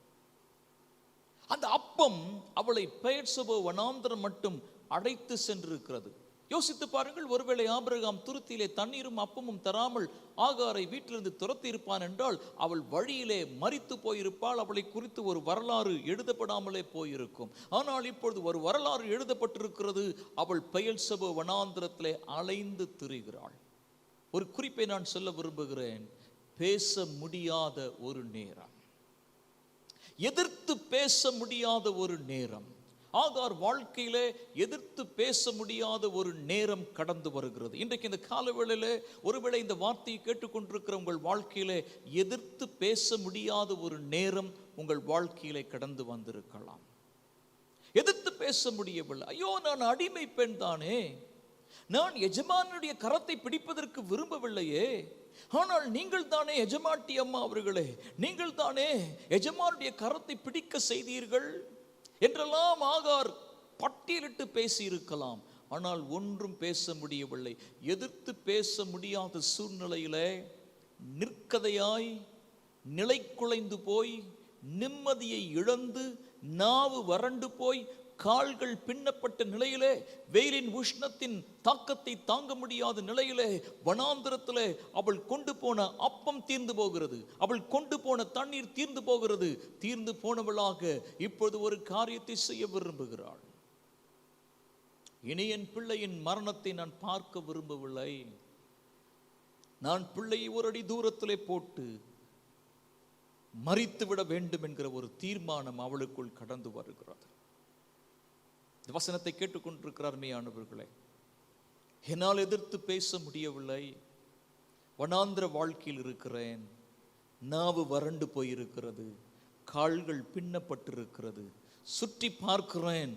அந்த அப்பம் அவளை பெயர்செபு வனாந்திரம் மட்டும் அழைத்து சென்றிருக்கிறது. யோசித்து பாருங்கள், ஒருவேளை ஆபிரகாம் துருத்தியிலே தண்ணீரும் அப்பமும் தராமல் ஆகாரை வீட்டிலிருந்து துரத்தி இருப்பான் என்றால் அவள் வழியிலே மரித்து போயிருப்பாள். அவளை குறித்து ஒரு வரலாறு எழுதப்படாமலே போயிருக்கும். ஆனால் இப்பொழுது ஒரு வரலாறு எழுதப்பட்டிருக்கிறது. அவள் பெயர்செபு வனாந்திரத்திலே அலைந்து திரிகிறாள். ஒரு குறிப்பை நான் சொல்ல விரும்புகிறேன். பேச முடியாத ஒரு நேரம், எதிர்த்து பேச முடியாத ஒரு நேரம், ஆகார் வாழ்க்கையிலே எதிர்த்து பேச முடியாத ஒரு நேரம் கடந்து வருகிறது. இன்றைக்கு இந்த காலவேளையிலே ஒருவேளை இந்த வார்த்தையை கேட்டுக்கொண்டிருக்கிற உங்கள் வாழ்க்கையிலே எதிர்த்து பேச முடியாத ஒரு நேரம் உங்கள் வாழ்க்கையிலே கடந்து வந்திருக்கலாம். எதிர்த்து பேச முடியவில்லை. ஐயோ, நான் அடிமை பெண் தானே, நான் எஜமானுடைய கரத்தை பிடிப்பதற்கு விரும்பவில்லையே, ஆனால் நீங்கள் தானே எஜமாட்டி அம்மா அவர்களே, நீங்கள் தானே எஜமானுடைய கரத்தை பிடிக்க செய்தீர்கள் என்றெல்லாம் ஆகார் பட்டியலிட்டு பேசி இருக்கலாம். ஆனால் ஒன்றும் பேச முடியவில்லை. எதிர்த்து பேச முடியாத சூழ்நிலையிலே நிற்கதையாய், நிலை குலைந்து போய், நிம்மதியை இழந்து, நாவு வறண்டு போய், கால்கள் பின்னப்பட்ட நிலையிலே, வெயிலின் உஷ்ணத்தின் தாக்கத்தை தாங்க முடியாத நிலையிலே வனாந்திரத்திலே அவள் கொண்டு போன அப்பம் தீர்ந்து போகிறது, அவள் கொண்டு போன தண்ணீர் தீர்ந்து போகிறது. தீர்ந்து போனவளாக இப்பொழுது ஒரு காரியத்தை செய்ய விரும்புகிறாள். இனி என் பிள்ளையின் மரணத்தை நான் பார்க்க விரும்பவில்லை. நான் பிள்ளையை ஒரு அடி தூரத்திலே போட்டு மரித்து விட வேண்டும் என்கிற ஒரு தீர்மானம் அவளுக்குள் கடந்து வருகிறது. இந்த வசனத்தை கேட்டுக்கொண்டிருக்கிறார் மெய்யானவர்களே, என்னால் எதிர்த்து பேச முடியவில்லை, வனாந்திர வாழ்க்கையில் இருக்கிறேன், நாவு வறண்டு போயிருக்கிறது, கால்கள் பின்னப்பட்டிருக்கிறது, சுற்றி பார்க்கிறேன்,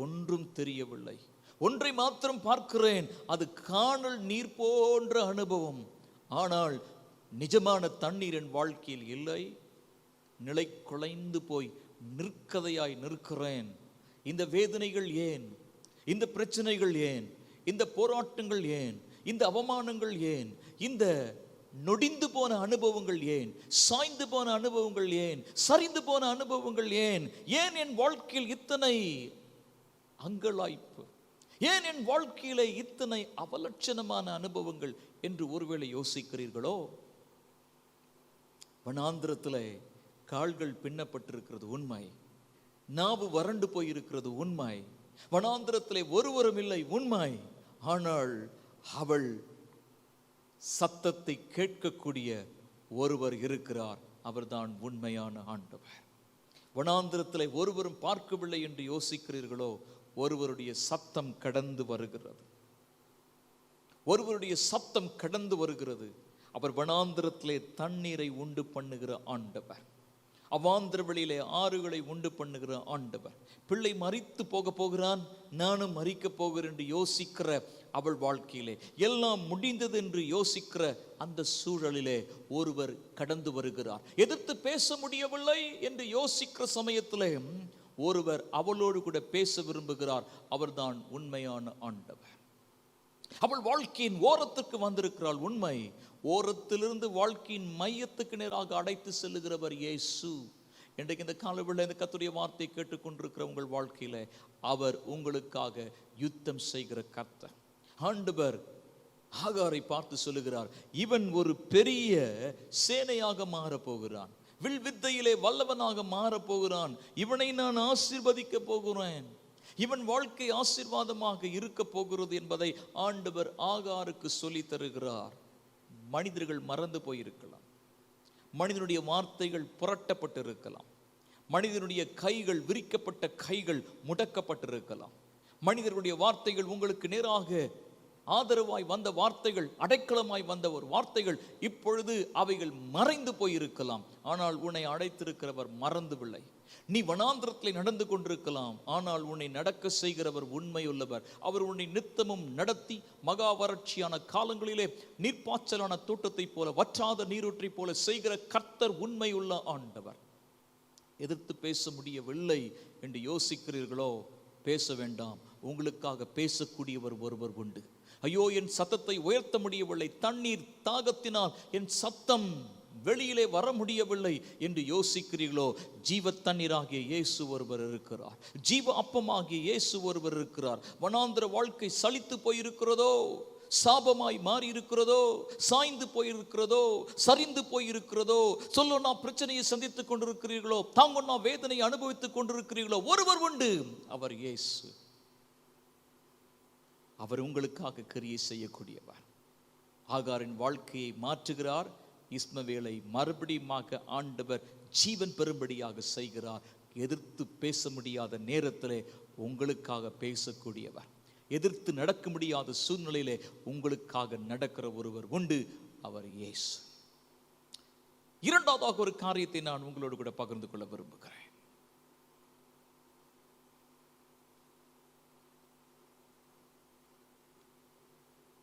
ஒன்றும் தெரியவில்லை. ஒன்றை மாத்திரம் பார்க்கிறேன், அது காணல் நீர் போன்ற அனுபவம். ஆனால் நிஜமான தண்ணீர் என் வாழ்க்கையில் இல்லை. நிலை குலைந்து போய் நிற்கதையாய் நிற்கிறேன். இந்த வேதனைகள் ஏன்? இந்த பிரச்சனைகள் ஏன்? இந்த போராட்டங்கள் ஏன்? இந்த அவமானங்கள் ஏன்? இந்த நொடிந்து போன அனுபவங்கள் ஏன்? சாய்ந்து போன அனுபவங்கள் ஏன்? சரிந்து போன அனுபவங்கள் ஏன்? ஏன் என் வாழ்க்கையில் இத்தனை அங்கலாய்ப்பு? ஏன் என் வாழ்க்கையிலே இத்தனை அவலட்சணமான அனுபவங்கள் என்று ஒருவேளை யோசிக்கிறீர்களோ? வனாந்திரத்திலே கால்கள் பின்னப்பட்டிருக்கிறது உண்மை, நாவு வறண்டு போயிருக்கிறது உண்மை, வனாந்திரத்திலே ஒருவரும் இல்லை உண்மை. ஆனால் அவள் சத்தத்தை கேட்கக்கூடிய ஒருவர் இருக்கிறார். அவர்தான் உண்மையான ஆண்டவர். வனாந்திரத்திலே ஒருவரும் பார்க்கவில்லை என்று யோசிக்கிறீர்களோ? ஒருவருடைய சத்தம் கடந்து வருகிறது. ஒருவருடைய சத்தம் கடந்து வருகிறது. அவர் வனாந்திரத்திலே தண்ணீரை உண்டு பண்ணுகிற ஆண்டவர், அவாந்திர வெளியிலே ஆறுகளை உண்டு பண்ணுகிற ஆண்டவர். பிள்ளை மரித்து போக போகிறான், நானும் மரிக்க போகிறேன் என்று யோசிக்கிற அவள் வாழ்க்கையிலே, எல்லாம் முடிந்தது என்று யோசிக்கிற அந்த சூழலிலே ஒருவர் கடந்து வருகிறார். எதிர்த்து பேச முடியவில்லை என்று யோசிக்கிற சமயத்திலே ஒருவர் அவளோடு கூட பேச விரும்புகிறார். அவர்தான் உண்மையான ஆண்டவர். அவள் வாழ்க்கையின் ஓரத்துக்கு வந்திருக்கிறாள். உண்மை, ஓரத்திலிருந்து வாழ்க்கையின் மையத்துக்கு நேராக அடைத்து செல்லுகிறவர் இயேசு. இன்றைக்கு இந்த காலவேளையில் இந்த கர்த்தருடைய வார்த்தையை கேட்டுக்கொண்டிருக்கிற உங்கள் வாழ்க்கையில அவர் உங்களுக்காக யுத்தம் செய்கிற கர்த்தர். ஆண்டவர் ஆகாரை பார்த்து சொல்லுகிறார், இவன் ஒரு பெரிய சேனையாக மாறப்போகிறான், வில் வித்தையிலே வல்லவனாக மாறப்போகிறான், இவனை நான் ஆசீர்வதிக்க போகிறேன். இவன் வாழ்க்கை ஆசீர்வாதமாக இருக்க போகிறது என்பதை ஆண்டவர் ஆகாருக்கு சொல்லி தருகிறார். மனிதர்கள் மறந்து போயிருக்கலாம், மனிதனுடைய வார்த்தைகள் புரட்டப்பட்டிருக்கலாம், மனிதனுடைய கைகள், விரிக்கப்பட்ட கைகள் முடக்கப்பட்டிருக்கலாம், மனிதர்களுடைய வார்த்தைகள் உங்களுக்கு நேராக ஆதரவாய் வந்த வார்த்தைகள், அடைக்கலமாய் வந்த ஒரு வார்த்தைகள் இப்பொழுது அவைகள் மறைந்து போயிருக்கலாம். ஆனால் உன்னை அடைத்திருக்கிறவர் மறந்துவில்லை. நீ வனாந்திரத்தில் நடந்து கொண்டிருக்கலாம், ஆனால் உன்னை நடக்க செய்கிறவர் உண்மையுள்ளவர். அவர் உன்னை நித்தமும் நடத்தி மகா வறட்சியான காலங்களிலே நீர்ப்பாய்ச்சலான தோட்டத்தை போல, வற்றாத நீரூற்றை போல செய்கிற கர்த்தர் உண்மையுள்ள ஆண்டவர். எதிர்த்து பேச முடியவில்லை என்று யோசிக்கிறீர்களோ, பேச வேண்டாம். உங்களுக்காக பேசக்கூடியவர் ஒருவர் உண்டு. ஐயோ, என் சத்தத்தை உயர்த்த முடியவில்லை, தண்ணீர் தாகத்தினால் என் சத்தம் வெளியிலே வர முடியவில்லை என்று யோசிக்கிறீர்களோ, ஜீவ தண்ணீராகிய இயேசு ஒருவர் இருக்கிறார். ஜீவ அப்பமாகிய இயேசு ஒருவர் இருக்கிறார். வனாந்திர வாழ்க்கை சலித்து போயிருக்கிறதோ, சாபமாய் மாறி இருக்கிறதோ, சாய்ந்து போயிருக்கிறதோ, சரிந்து போயிருக்கிறதோ, சொல்லனா பிரச்சனையை சந்தித்துக் கொண்டிருக்கிறீர்களோ, தாங்கொன்னா வேதனையை அனுபவித்துக் கொண்டிருக்கிறீர்களோ, ஒருவர் உண்டு, அவர் இயேசு. அவர் உங்களுக்காக கிரியை செய்யக்கூடியவர். ஆகாரின் வாழ்க்கையை மாற்றுகிறார். இஸ்மவேலை மறுபடியுமாக ஆண்டவர் ஜீவன் பெறும்படியாக செய்கிறார். எதிர்த்து பேச முடியாத நேரத்திலே உங்களுக்காக பேசக்கூடியவர். எதிர்த்து நடக்க முடியாத சூழ்நிலையிலே உங்களுக்காக நடக்கிற ஒருவர் உண்டு, அவர் இயேசு. இரண்டாவதாக ஒரு காரியத்தை நான் உங்களோடு கூட பகிர்ந்து கொள்ள விரும்புகிறேன்.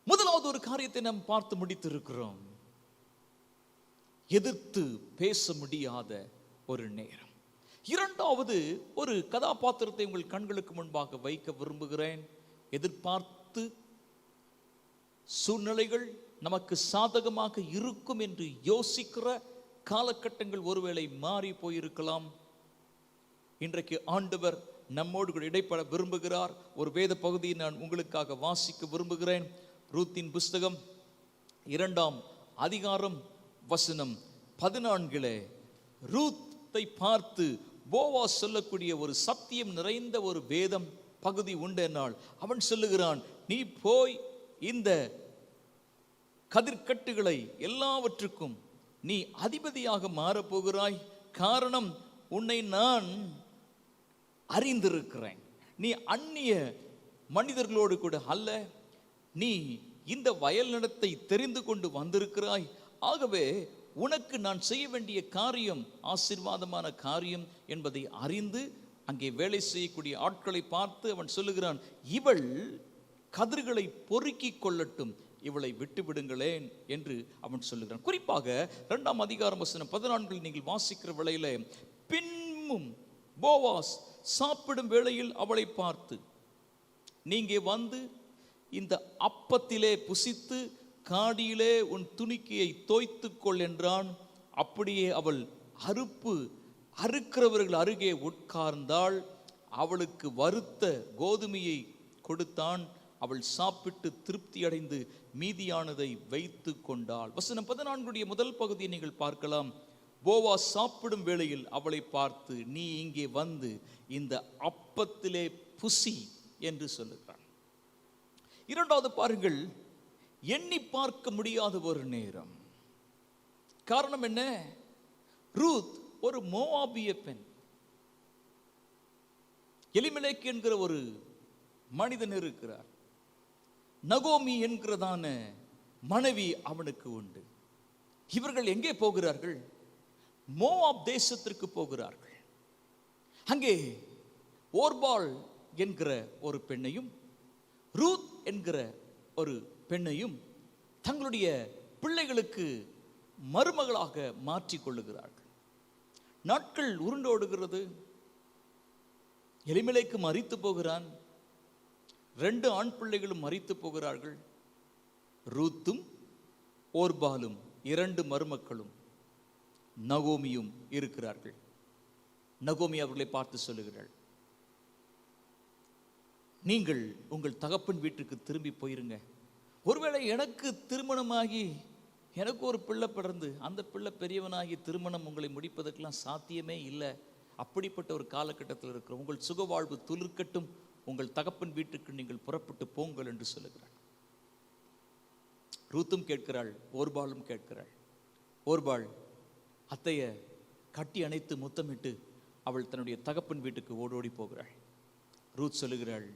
முதலாவது ஒரு காரியத்தை நாம் பார்த்து முடித்திருக்கிறோம். எதிர்த்து பேச முடியாத ஒரு நேரம். இரண்டாவது ஒரு கதாபாத்திரத்தை உங்கள் கண்களுக்கு முன்பாக வைக்க விரும்புகிறேன். எதிர்பார்த்து சூழ்நிலைகள் நமக்கு சாதகமாக இருக்கும் என்று யோசிக்கிற காலகட்டங்கள் ஒருவேளை மாறி போயிருக்கலாம். இன்றைக்கு ஆண்டவர் நம்மோடு கூட இடைப்பட விரும்புகிறார். ஒரு வேத பகுதியை நான் உங்களுக்காக வாசிக்க விரும்புகிறேன். ரூத்தின் புஸ்தகம் 2ஆம் அதிகாரம் வசனம் 14. ரூத்தை பார்த்து போவாஸ் சொல்லக்கூடிய ஒரு சத்தியம் நிறைந்த ஒரு வேதம் பகுதி உண்டு. என்னால் அவன் சொல்லுகிறான், நீ போய் இந்த கதிர்கட்டுகளை எல்லாவற்றுக்கும் நீ அதிபதியாக மாறப்போகிறாய். காரணம், உன்னை நான் அறிந்திருக்கிறேன். நீ அந்நிய மனிதர்களோடு கூட அல்ல, நீ இந்த வயல் நிலத்தை தெரிந்து கொண்டு வந்திருக்கிறாய். ஆகவே உனக்கு நான் செய்ய வேண்டிய காரியம் ஆசீர்வாதமான காரியம் என்பதை அறிந்து அங்கே வேலை செய்யக்கூடிய ஆட்களை பார்த்து அவன் சொல்லுகிறான், இவள் கதிர்களை பொறுக்கிக் கொள்ளட்டும், இவளை விட்டு விடுங்களேன் என்று அவன் சொல்லுகிறான். குறிப்பாக 2ஆம் அதிகாரம் வசனம் 14 நீங்கள் வாசிக்கிற வேளையில, பின்னும் போவாஸ் சாப்பிடும் வேளையில் அவளை பார்த்து, நீங்க வந்து இந்த அப்பத்திலே புசித்து காடியிலே உன் துணிக்கையை தோய்த்துக்கொள் என்றான். அப்படியே அவள் அறுக்கிறவர்கள் அருகே உட்கார்ந்தாள். அவளுக்கு வறுத்த கோதுமையை கொடுத்தான். அவள் சாப்பிட்டு திருப்தி அடைந்து மீதியானதை வைத்து கொண்டாள். வசனம் 14 முதல் பகுதியை நீங்கள் பார்க்கலாம். போவாஸ் சாப்பிடும் வேளையில் அவளை பார்த்து, நீ இங்கே வந்து இந்த அப்பத்திலே புசி என்று சொல்லுகிறான். இரண்டாவது பாருங்கள், எண்ணி பார்க்க முடியாத ஒரு நேரம். காரணம் என்ன? ரூத் ஒரு மோவாபிய பெண். எலிமெலேக் என்கிற ஒரு மனிதன் இருக்கிறார். நகோமி என்கிறதான மனைவி அவனுக்கு உண்டு. இவர்கள் எங்கே போகிறார்கள்? மோவாப் தேசத்திற்கு போகிறார்கள். அங்கே ஓர்பால் என்கிற ஒரு பெண்ணையும் ரூத் என்கிற ஒரு பெண்ணையும் தங்களுடைய பிள்ளைகளுக்கு மருமகளாக மாற்றிக்கொள்ளுகிறார்கள். நாட்கள் உருண்டோடுகிறது. எலிமெலேக்கு மரித்து போகிறான். 2 ஆண் பிள்ளைகளும் மரித்து போகிறார்கள். ரூத்தும் ஓர்பாலும் 2 மருமக்களும் நகோமியும் இருக்கிறார்கள். நகோமி அவர்களை பார்த்து சொல்லுகிறாள், நீங்கள் உங்கள் தகப்பன் வீட்டுக்கு திரும்பி போயிருங்க. ஒருவேளை எனக்கு திருமணமாகி எனக்கு ஒரு பிள்ளை பிறந்து அந்த பிள்ளை பெரியவனாகி திருமணம் உங்களை முடிப்பதற்கெல்லாம் சாத்தியமே இல்லை. அப்படிப்பட்ட ஒரு காலகட்டத்தில் இருக்கிற உங்கள் சுகவாழ்வு துளிர்க்கட்டும், உங்கள் தகப்பன் வீட்டுக்கு நீங்கள் புறப்பட்டு போங்கள் என்று சொல்லுகிறாள். ரூத்தும் கேட்கிறாள், ஓர்பாலும் கேட்கிறாள். ஓர்பாள் அத்தைய கட்டி அணைத்து முத்தமிட்டு அவள் தன்னுடைய தகப்பன் வீட்டுக்கு ஓடோடி போகிறாள். ரூத் சொல்லுகிறாள்,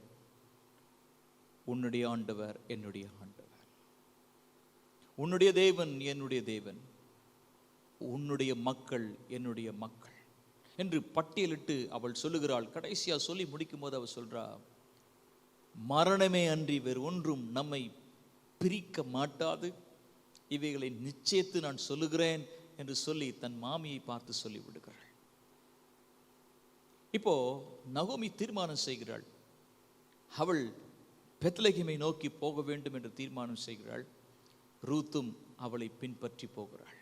உன்னுடைய ஆண்டவர் என்னுடைய ஆண்டவர், உன்னுடைய தேவன் என்னுடைய தேவன், உன்னுடைய மக்கள் என்னுடைய மக்கள் என்று பட்டியலிட்டு அவள் சொல்லுகிறாள். கடைசியா சொல்லி முடிக்கும் போது அவள் சொல்றா, மரணமே அன்றி வேறு ஒன்றும் நம்மை பிரிக்க மாட்டாது, இவைகளை நிச்சயித்து நான் சொல்லுகிறேன் என்று சொல்லி தன் மாமியை பார்த்து சொல்லி விடுகிறாள். இப்போ நகோமி தீர்மானம் செய்கிறாள். அவள் பெத்லகேமை நோக்கி போக வேண்டும் என்று தீர்மானம் செய்கிறாள். ரூத்தும் அவளை பின்பற்றி போகிறாள்.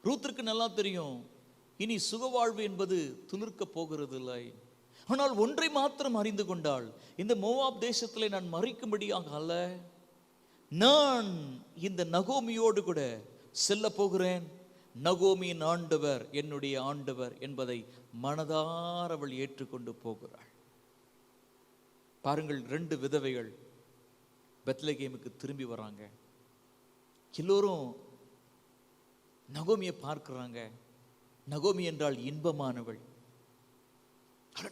ரூத்திற்கு நல்லா தெரியும், இனி சுகவாழ்வு என்பது துளிர்க்க போகிறது இல்லை. ஆனால் ஒன்றை மாத்திரம் அறிந்து கொண்டாள், இந்த மோவாப் தேசத்திலே நான் மறிக்கும்படியாக அல்ல, நான் இந்த நகோமியோடு கூட செல்ல போகிறேன். நகோமியின் ஆண்டவர் என்னுடைய ஆண்டவர் என்பதை மனதார அவள் ஏற்றுக்கொண்டு போகிறாள். பாருங்கள், 2 விதவைகள் பெத்லகேமுக்கு திரும்பி வராங்க. எல்லோரும் நகோமியை பார்க்கிறாங்க. நகோமி என்றால் இன்பமானவள்.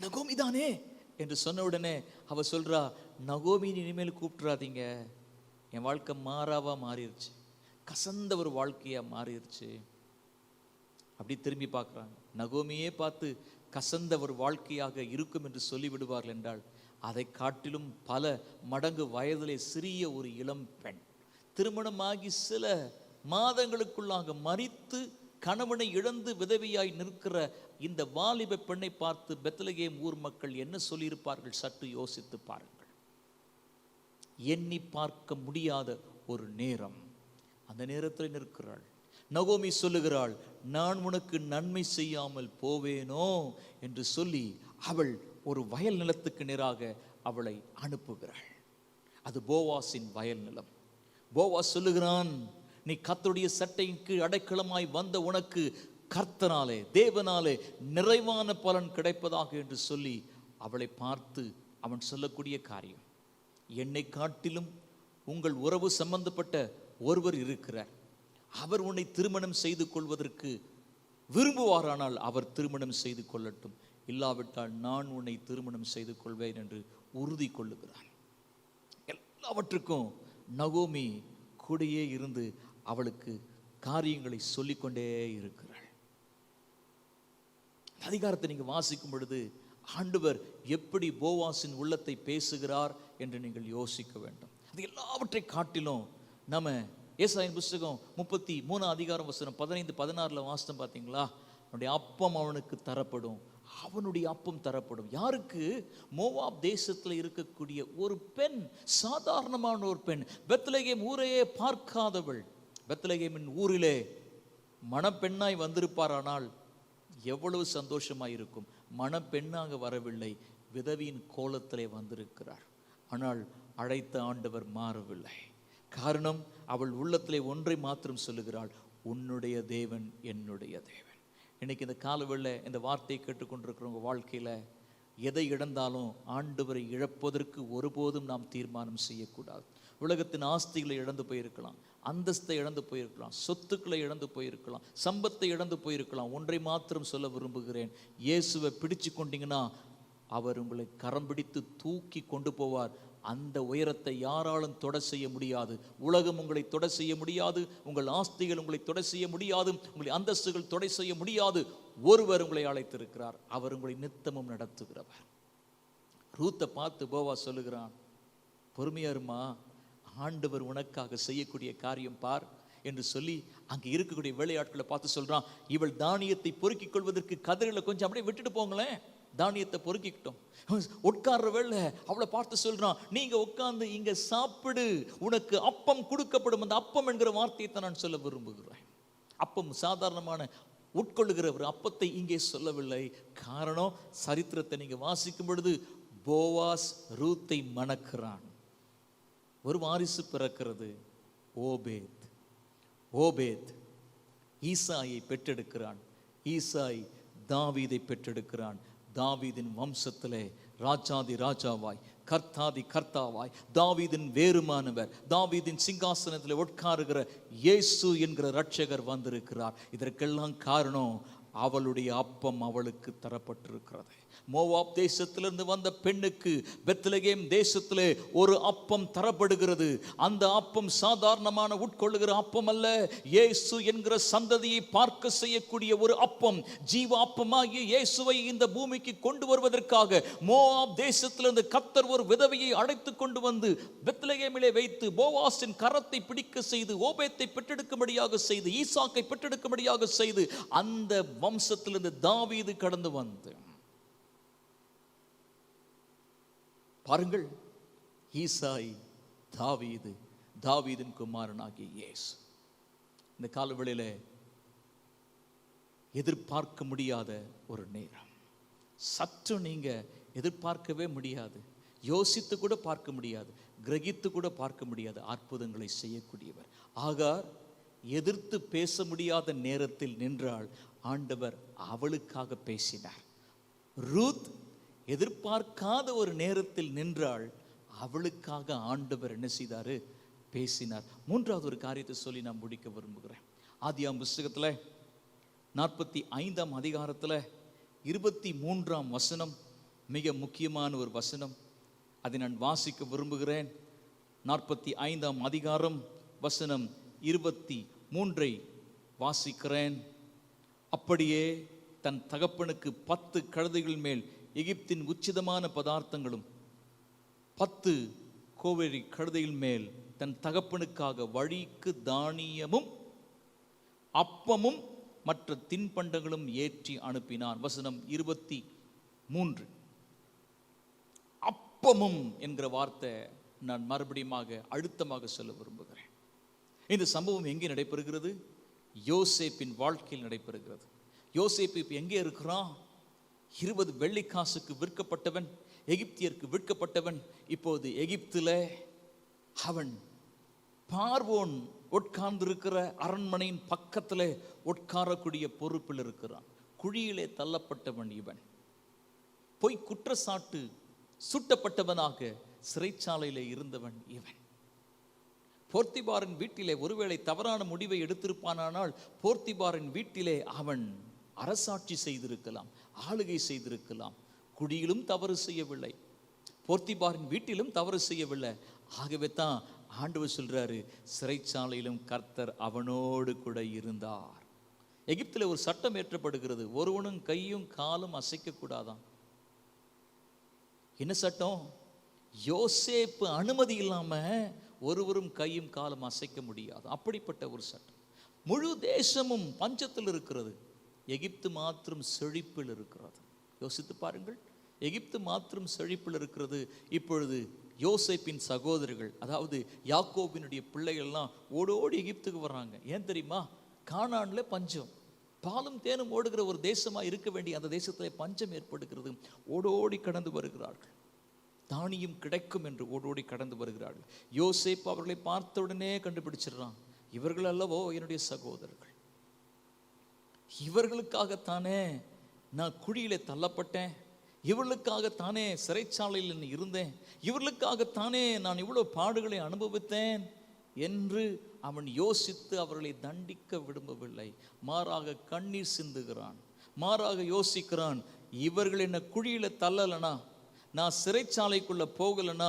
நகோமி தானே என்று சொன்ன உடனே அவ சொல்றா, நகோமி இனிமேல் கூப்பிட்டுறாதீங்க, என் வாழ்க்கை மாறாவா மாறிடுச்சு, கசந்த ஒரு வாழ்க்கையா மாறிடுச்சு. அப்படி திரும்பி பார்க்குறாங்க. நகோமியே பார்த்து கசந்த ஒரு வாழ்க்கையாக இருக்கும் என்று சொல்லிவிடுவார்கள் என்றால், அதை காட்டிலும் பல மடங்கு வயதிலே சிறிய ஒரு இளம் பெண், திருமணமாகி சில மாதங்களுக்குள்ளாக மரித்து கணவனை இழந்து விதவியாய் நிற்கிற இந்த வாலிப பெண்ணை பார்த்து பெத்லகேம் ஊர் மக்கள் என்ன சொல்லியிருப்பார்கள்? சற்று யோசித்து பாருங்கள். எண்ணி பார்க்க முடியாத ஒரு நேரம், அந்த நேரத்தில் நிற்கிறாள். நகோமி சொல்லுகிறாள், நான் உனக்கு நன்மை செய்யாமல் போவேனோ என்று சொல்லி அவள் ஒரு வயல் நிலத்துக்கு நேராக அவளை அனுப்புகிறாள். அது போவாசின் வயல் நிலம். போவாஸ் சொல்லுகிறான், நீ கர்த்தருடைய சட்டைக்கு அடைக்கலமாய் வந்த உனக்கு கர்த்தனாலே தேவனாலே நிறைவான பலன் கிடைப்பதாக என்று சொல்லி அவளை பார்த்து அவன் சொல்லக்கூடிய காரியம், என்னை காட்டிலும் உங்கள் உறவு சம்பந்தப்பட்ட ஒருவர் இருக்கிறார், அவர் உன்னை திருமணம் செய்து கொள்வதற்கு விரும்புவாரானால் அவர் திருமணம் செய்து கொள்ளட்டும், இல்லாவிட்டால் நான் உன்னை திருமணம் செய்து கொள்வேன் என்று உறுதி கொள்ளுகிறான். எல்லாவற்றுக்கும் நகோமி கூடயே இருந்து அவளுக்கு காரியங்களை சொல்லிக்கொண்டே இருக்கிறாள். அதிகாரத்தை நீங்க வாசிக்கும் பொழுது ஆண்டவர் எப்படி போவாசின் உள்ளத்தை பேசுகிறார் என்று நீங்கள் யோசிக்க வேண்டும். அது எல்லாவற்றை காட்டிலும் நம்ம ஏசாயின் புஸ்தகம் 33 அதிகாரம் வசனம் 15-16 வாசனம் பார்த்தீங்களா? அவனுடைய அப்பம் அவனுக்கு தரப்படும், அவனுடைய அப்பம் தரப்படும். யாருக்கு? மோவாப் தேசத்தில் இருக்கக்கூடிய ஒரு பெண், சாதாரணமான ஒரு பெண், பெத்லகேம் ஊரையே பார்க்காதவள். பெத்லகேமின் ஊரிலே மணப்பெண்ணாய் வந்திருப்பாரானால் எவ்வளவு சந்தோஷமாய் இருக்கும். மணப்பெண்ணாக வரவில்லை, விதவியின் கோலத்திலே வந்திருக்கிறார். ஆனால் அழைத்த ஆண்டவர் மாறவில்லை. காரணம், அவள் உள்ளத்திலே ஒன்றை மாத்திரம் சொல்லுகிறாள், உன்னுடைய தேவன் என்னுடைய தேவன். இன்னைக்கு இந்த காலவெளில இந்த வார்த்தையை கேட்டுக்கொண்டிருக்கிறவங்க வாழ்க்கையில எதை இழந்தாலும் ஆண்டவரை இழப்பதற்கு ஒருபோதும் நாம் தீர்மானம் செய்யக்கூடாது. உலகத்தின் ஆஸ்திகளை இழந்து போயிருக்கலாம், அந்தஸ்தை இழந்து போயிருக்கலாம், சொத்துக்களை இழந்து போயிருக்கலாம், சம்பத்தை இழந்து போயிருக்கலாம். ஒன்றை மாத்திரம் சொல்ல விரும்புகிறேன், இயேசுவை பிடிச்சு கொண்டீங்கன்னா அவர் உங்களை கரம் பிடித்து தூக்கி கொண்டு போவார். அந்த உயரத்தை யாராலும் தொட செய்ய முடியாது. உலகம் உங்களை தொட செய்ய முடியாது, உங்கள் ஆஸ்திகள் உங்களை தொட செய்ய முடியாது, உங்களை அந்தஸ்துகள் தொட செய்ய முடியாது. ஒருவர் உங்களை அழைத்திருக்கிறார், அவர் உங்களை நித்தமும் நடத்துகிறவர். ரூத்தை பார்த்து போவாஸ் சொல்லுகிறான், பொறுமையா இருமா, ஆண்டவர் உனக்காக செய்யக்கூடிய காரியம் பார் என்று சொல்லி அங்கே இருக்கக்கூடிய வேலையாட்களை பார்த்து சொல்றான், இவள் தானியத்தை பொறுக்கிக் கொள்வதற்கு கதிரில கொஞ்சம் அப்படியே விட்டுட்டு போங்களேன், தானியத்தை பொறுக்கிக்கிட்டோம். உட்கார்ற வேலை அவளை பார்த்து சொல்றான், நீங்க உட்கார்ந்து இங்க சாப்பிடு, உனக்கு அப்பம் கொடுக்கப்படும். அந்த அப்பம் என்கிற வார்த்தையை நான் சொல்ல விரும்புகிறேன். அப்பம் சாதாரணமான உட்கொள்ளுகிற ஒரு அப்பத்தை இங்கே சொல்லவில்லை. காரணம், சரித்திரத்தை நீங்க வாசிக்கும் பொழுது போவாஸ் ரூத்தை மணக்கிறான். ஒரு வாரிசு பிறக்கிறது, ஓபேத். ஓபேத் ஈசாயை பெற்றெடுக்கிறான், ஈசாய் தாவீதை பெற்றெடுக்கிறான். தாவீதின் வம்சத்திலே ராஜாதி ராஜாவாய், கர்த்தாதி கர்த்தாவாய், தாவீதின் வேறுமானவர், தாவீதின் சிங்காசனத்தில் உட்காருகிற இயேசு என்கிற இரட்சகர் வந்திருக்கிறார். இதற்கெல்லாம் காரணம் அவளுடைய அப்பம் அவளுக்கு தரப்பட்டிருக்கிறது. மோவாப் தேசத்திலிருந்து வந்த பெண்ணுக்கு பெத்லகேம் தேசத்திலே ஒரு அப்பம் தரப்படுகிறது. அந்த அப்பம் சாதாரணமான உட்கொள்ளுகிற அப்பம் அல்ல, இயேசு என்கிற சந்ததியை பார்க்க செய்யக்கூடிய ஒரு அப்பம். ஜீவ அப்பமாகிய இயேசுவை இந்த பூமிக்கு கொண்டு வருவதற்காக மோவாப் தேசத்திலிருந்து கர்த்தர் ஒரு விதவையை அழைத்து கொண்டு வந்து பெத்லகேமிலே வைத்து போவாசின் கரத்தை பிடிக்க செய்து, ஓபேத்தை பெற்றெடுக்கும்படியாக செய்து, ஈசாக்கை பெற்றெடுக்கும்படியாக செய்து, அந்த வம்சத்திலிருந்து தாவீது கடந்து வந்து, பாருங்கள், ஈசாய், தாவீது, தாவீதின் குமாரனாகிய இயேசு. இந்த காலவெளியில எதிர்பார்க்க முடியாத ஒரு நேரம், சற்று நீங்க எதிர்பார்க்கவே முடியாது, யோசித்து கூட பார்க்க முடியாது, கிரகித்து கூட பார்க்க முடியாது அற்புதங்களை செய்யக்கூடியவர். ஆகார் எதிர்த்து பேச முடியாத நேரத்தில் நின்றால் ஆண்டவர் அவளுக்காக பேசினார். ரூத் எதிர்பார்க்காத ஒரு நேரத்தில் நின்றாள், அவளுக்காக ஆண்டவர் என்ன செய்தாரு? பேசினார். மூன்றாவது ஒரு காரியத்தை சொல்லி நான் முடிக்க விரும்புகிறேன். ஆதியாகமம் புஸ்தகத்தில் 45ஆம் அதிகாரத்தில் 23ஆம் வசனம் மிக முக்கியமான ஒரு வசனம். அதை நான் வாசிக்க விரும்புகிறேன். 45ஆம் அதிகாரம் வசனம் 23 வாசிக்கிறேன். அப்படியே தன் தகப்பனுக்கு 10 கழுதைகள் மேல் எகிப்தின் உச்சிதமான பதார்த்தங்களும் 10 கோவேரி கழுதைகள் மேல் தன் தகப்பனுக்காக வழிக்கு தானியமும் அப்பமும் மற்ற தின்பண்டங்களும் ஏற்றி அனுப்பினான். வசனம் 23. அப்பமும் என்கிற வார்த்தை நான் மறுபடியும் அழுத்தமாக சொல்ல விரும்புகிறேன். இந்த சம்பவம் எங்கே நடைபெறுகிறது? யோசேப்பின் வாழ்க்கையில் நடைபெறுகிறது. யோசேப்பு இப்ப எங்கே இருக்கிறான்? 20 வெள்ளிக்காசுக்கு விற்கப்பட்டவன், எகிப்தியருக்கு விற்கப்பட்டவன். இப்போது எகிப்தில் அவன் பார்வோன் உட்கார்ந்திருக்கிற அரண்மனையின் பக்கத்தில் உட்காரக்கூடிய பொறுப்பில் இருக்கிறான். குழியிலே தள்ளப்பட்டவன் இவன். பொய் குற்றச்சாட்டு சுட்டப்பட்டவனாக சிறைச்சாலையிலே இருந்தவன் இவன். போர்த்திபாரின் வீட்டிலே ஒருவேளை தவறான முடிவை எடுத்திருப்பானால் போர்த்திபாரின் வீட்டிலே அவன் அரசாட்சி செய்திருக்கலாம், ஆளுகை செய்திருக்கலாம். குடியிலும் தவறு செய்யவில்லை, போர்த்திபாரின் வீட்டிலும் தவறு செய்யவில்லை. ஆகவே தான் ஆண்டவர் சொல்றாரு, சிறைச்சாலையிலும் கர்த்தர் அவனோடு கூட இருந்தார். எகிப்தில் ஒரு சட்டம் ஏற்றப்படுகிறது, ஒருவனும் கையும் காலும் அசைக்க கூடாதான். என்ன சட்டம்? யோசேப்பு அனுமதி இல்லாம ஒருவரும் கையும் காலும் அசைக்க முடியாது. அப்படிப்பட்ட ஒரு சட்டம். முழு தேசமும் பஞ்சத்தில் இருக்கிறது, எகிப்து மாத்திரம் செழிப்பில் இருக்கிறது. யோசித்து பாருங்கள், எகிப்து மாத்திரம் செழிப்பில் இருக்கிறது. இப்பொழுது யோசேப்பின் சகோதரர்கள், அதாவது யாக்கோபினுடைய பிள்ளைகள்லாம் ஓடோடி எகிப்துக்கு வர்றாங்க. ஏன் தெரியுமா? கானான்ல பஞ்சம், பாலும் தேனும் ஓடுகிற ஒரு தேசமா இருக்க வேண்டிய அந்த தேசத்தில் பஞ்சம் ஏற்படுகிறது. ஓடோடி கடந்து வருகிறார்கள். தானியம் கிடைக்கும் என்று ஓடோடி கடந்து வருகிறார்கள். யோசேப்பு அவர்களை பார்த்த உடனே கண்டுபிடிச்சிடறான், இவர்கள் அல்லவோ என்னுடைய சகோதரர்கள், இவர்களுக்காகத்தானே நான் குழியில தள்ளப்பட்டேன், இவர்களுக்காகத்தானே சிறைச்சாலையில் இருந்தேன், இவர்களுக்காகத்தானே நான் இவ்வளவு பாடுகளை அனுபவித்தேன் என்று அவன் யோசித்து அவர்களை தண்டிக்க விரும்பவில்லை. மாறாக கண்ணீர் சிந்துகிறான், மாறாக யோசிக்கிறான், இவர்கள் என்ன குழியில தள்ளலனா, நான் சிறைச்சாலைக்குள்ள போகலனா,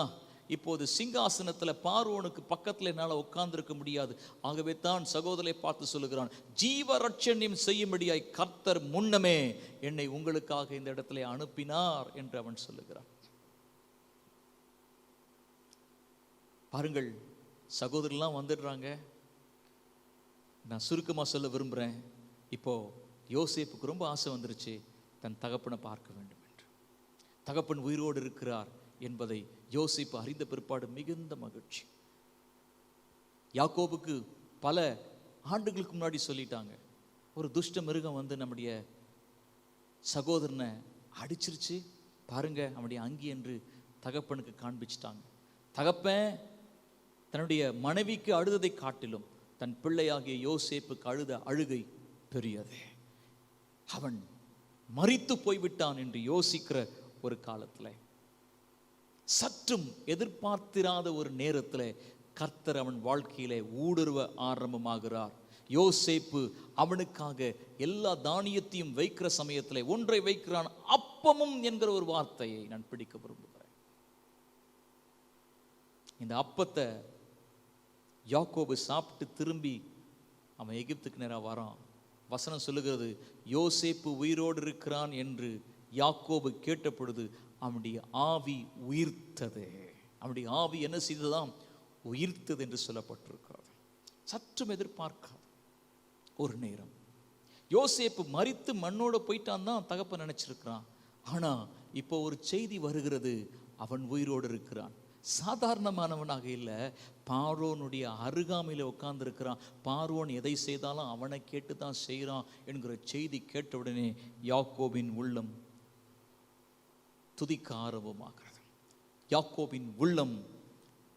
இப்போது சிங்காசனத்தில் பார்வோனுக்கு பக்கத்தில் என்னால் உட்கார்ந்திருக்க முடியாது. ஆகவே தான் சகோதரரை பார்த்து சொல்லுகிறான், ஜீவ ரட்சண்யம் செய்யும்படியாய் கர்த்தர் முன்னமே என்னை உங்களுக்காக இந்த இடத்துல அனுப்பினார் என்று அவன் சொல்லுகிறான். பாருங்கள், சகோதரர்லாம் வந்துடுறாங்க. நான் சுருக்கமாக சொல்ல விரும்புகிறேன். இப்போ யோசேப்புக்கு ரொம்ப ஆசை வந்துருச்சு, தன் தகப்பனை பார்க்க வேண்டும் என்று. தகப்பன் உயிரோடு இருக்கிறார் என்பதை யோசேப்பு அறிந்த பிற்பாடு மிகுந்த மகிழ்ச்சி. யாக்கோபுக்கு பல ஆண்டுகளுக்கு முன்னாடி சொல்லிட்டாங்க, ஒரு துஷ்ட மிருகம் வந்து நம்முடைய சகோதரனை அடிச்சிருச்சு பாருங்க, அவனுடைய அங்கி என்று தகப்பனுக்கு காண்பிச்சிட்டாங்க. தகப்பன் தன்னுடைய மனைவிக்கு அழுததை காட்டிலும் தன் பிள்ளையாகிய யோசேப்புக்கு அழுத அழுகை பெரியது. அவன் மரித்து போய்விட்டான் என்று யோசிக்கிற ஒரு காலத்தில் சற்றும் எதிர்பார்த்திராத ஒரு நேரத்தில் கர்த்தர் அவன் வாழ்க்கையிலே ஊடுருவ ஆரம்பமாகிறார். யோசேப்பு அவனுக்காக எல்லா தானியத்தையும் வைக்கிற சமயத்தில் ஒன்றை வைக்கிறான், அப்பமும் என்கிற ஒரு வார்த்தையை நான் பிடிக்க விரும்புகிறேன். இந்த அப்பத்தை யாக்கோபு சாப்பிட்டு திரும்பி அவன் எகிப்துக்கு நேராக வரான். வசனம் சொல்லுகிறது, யோசேப்பு உயிரோடு இருக்கிறான் என்று யாக்கோபு கேட்ட பொழுது அவனுடைய ஆவி உயிர்த்தது. அவனுடைய ஆவி என்ன செய்ததாம்? உயிர்த்தது என்று சொல்லப்பட்டிருக்கிறது. சற்றும் எதிர்பார்க்காது ஒரு நேரம் யோசேப்பு மரித்து மண்ணோட போயிட்டான் தான் தகப்பன் நினைச்சிருக்கிறான். ஆனா இப்போ ஒரு செய்தி வருகிறது, அவன் உயிரோடு இருக்கிறான். சாதாரணமானவனாக இல்லை, பார்வோனுடைய அருகாமையில் உட்கார்ந்து இருக்கிறான். பார்வோன் எதை செய்தாலும் அவனை கேட்டு தான் செய்கிறான் என்கிற செய்தி கேட்டவுடனே யாக்கோபின் உள்ளம் துதிக்க ஆரம்பமாகிறது. யாக்கோபின் உள்ளம்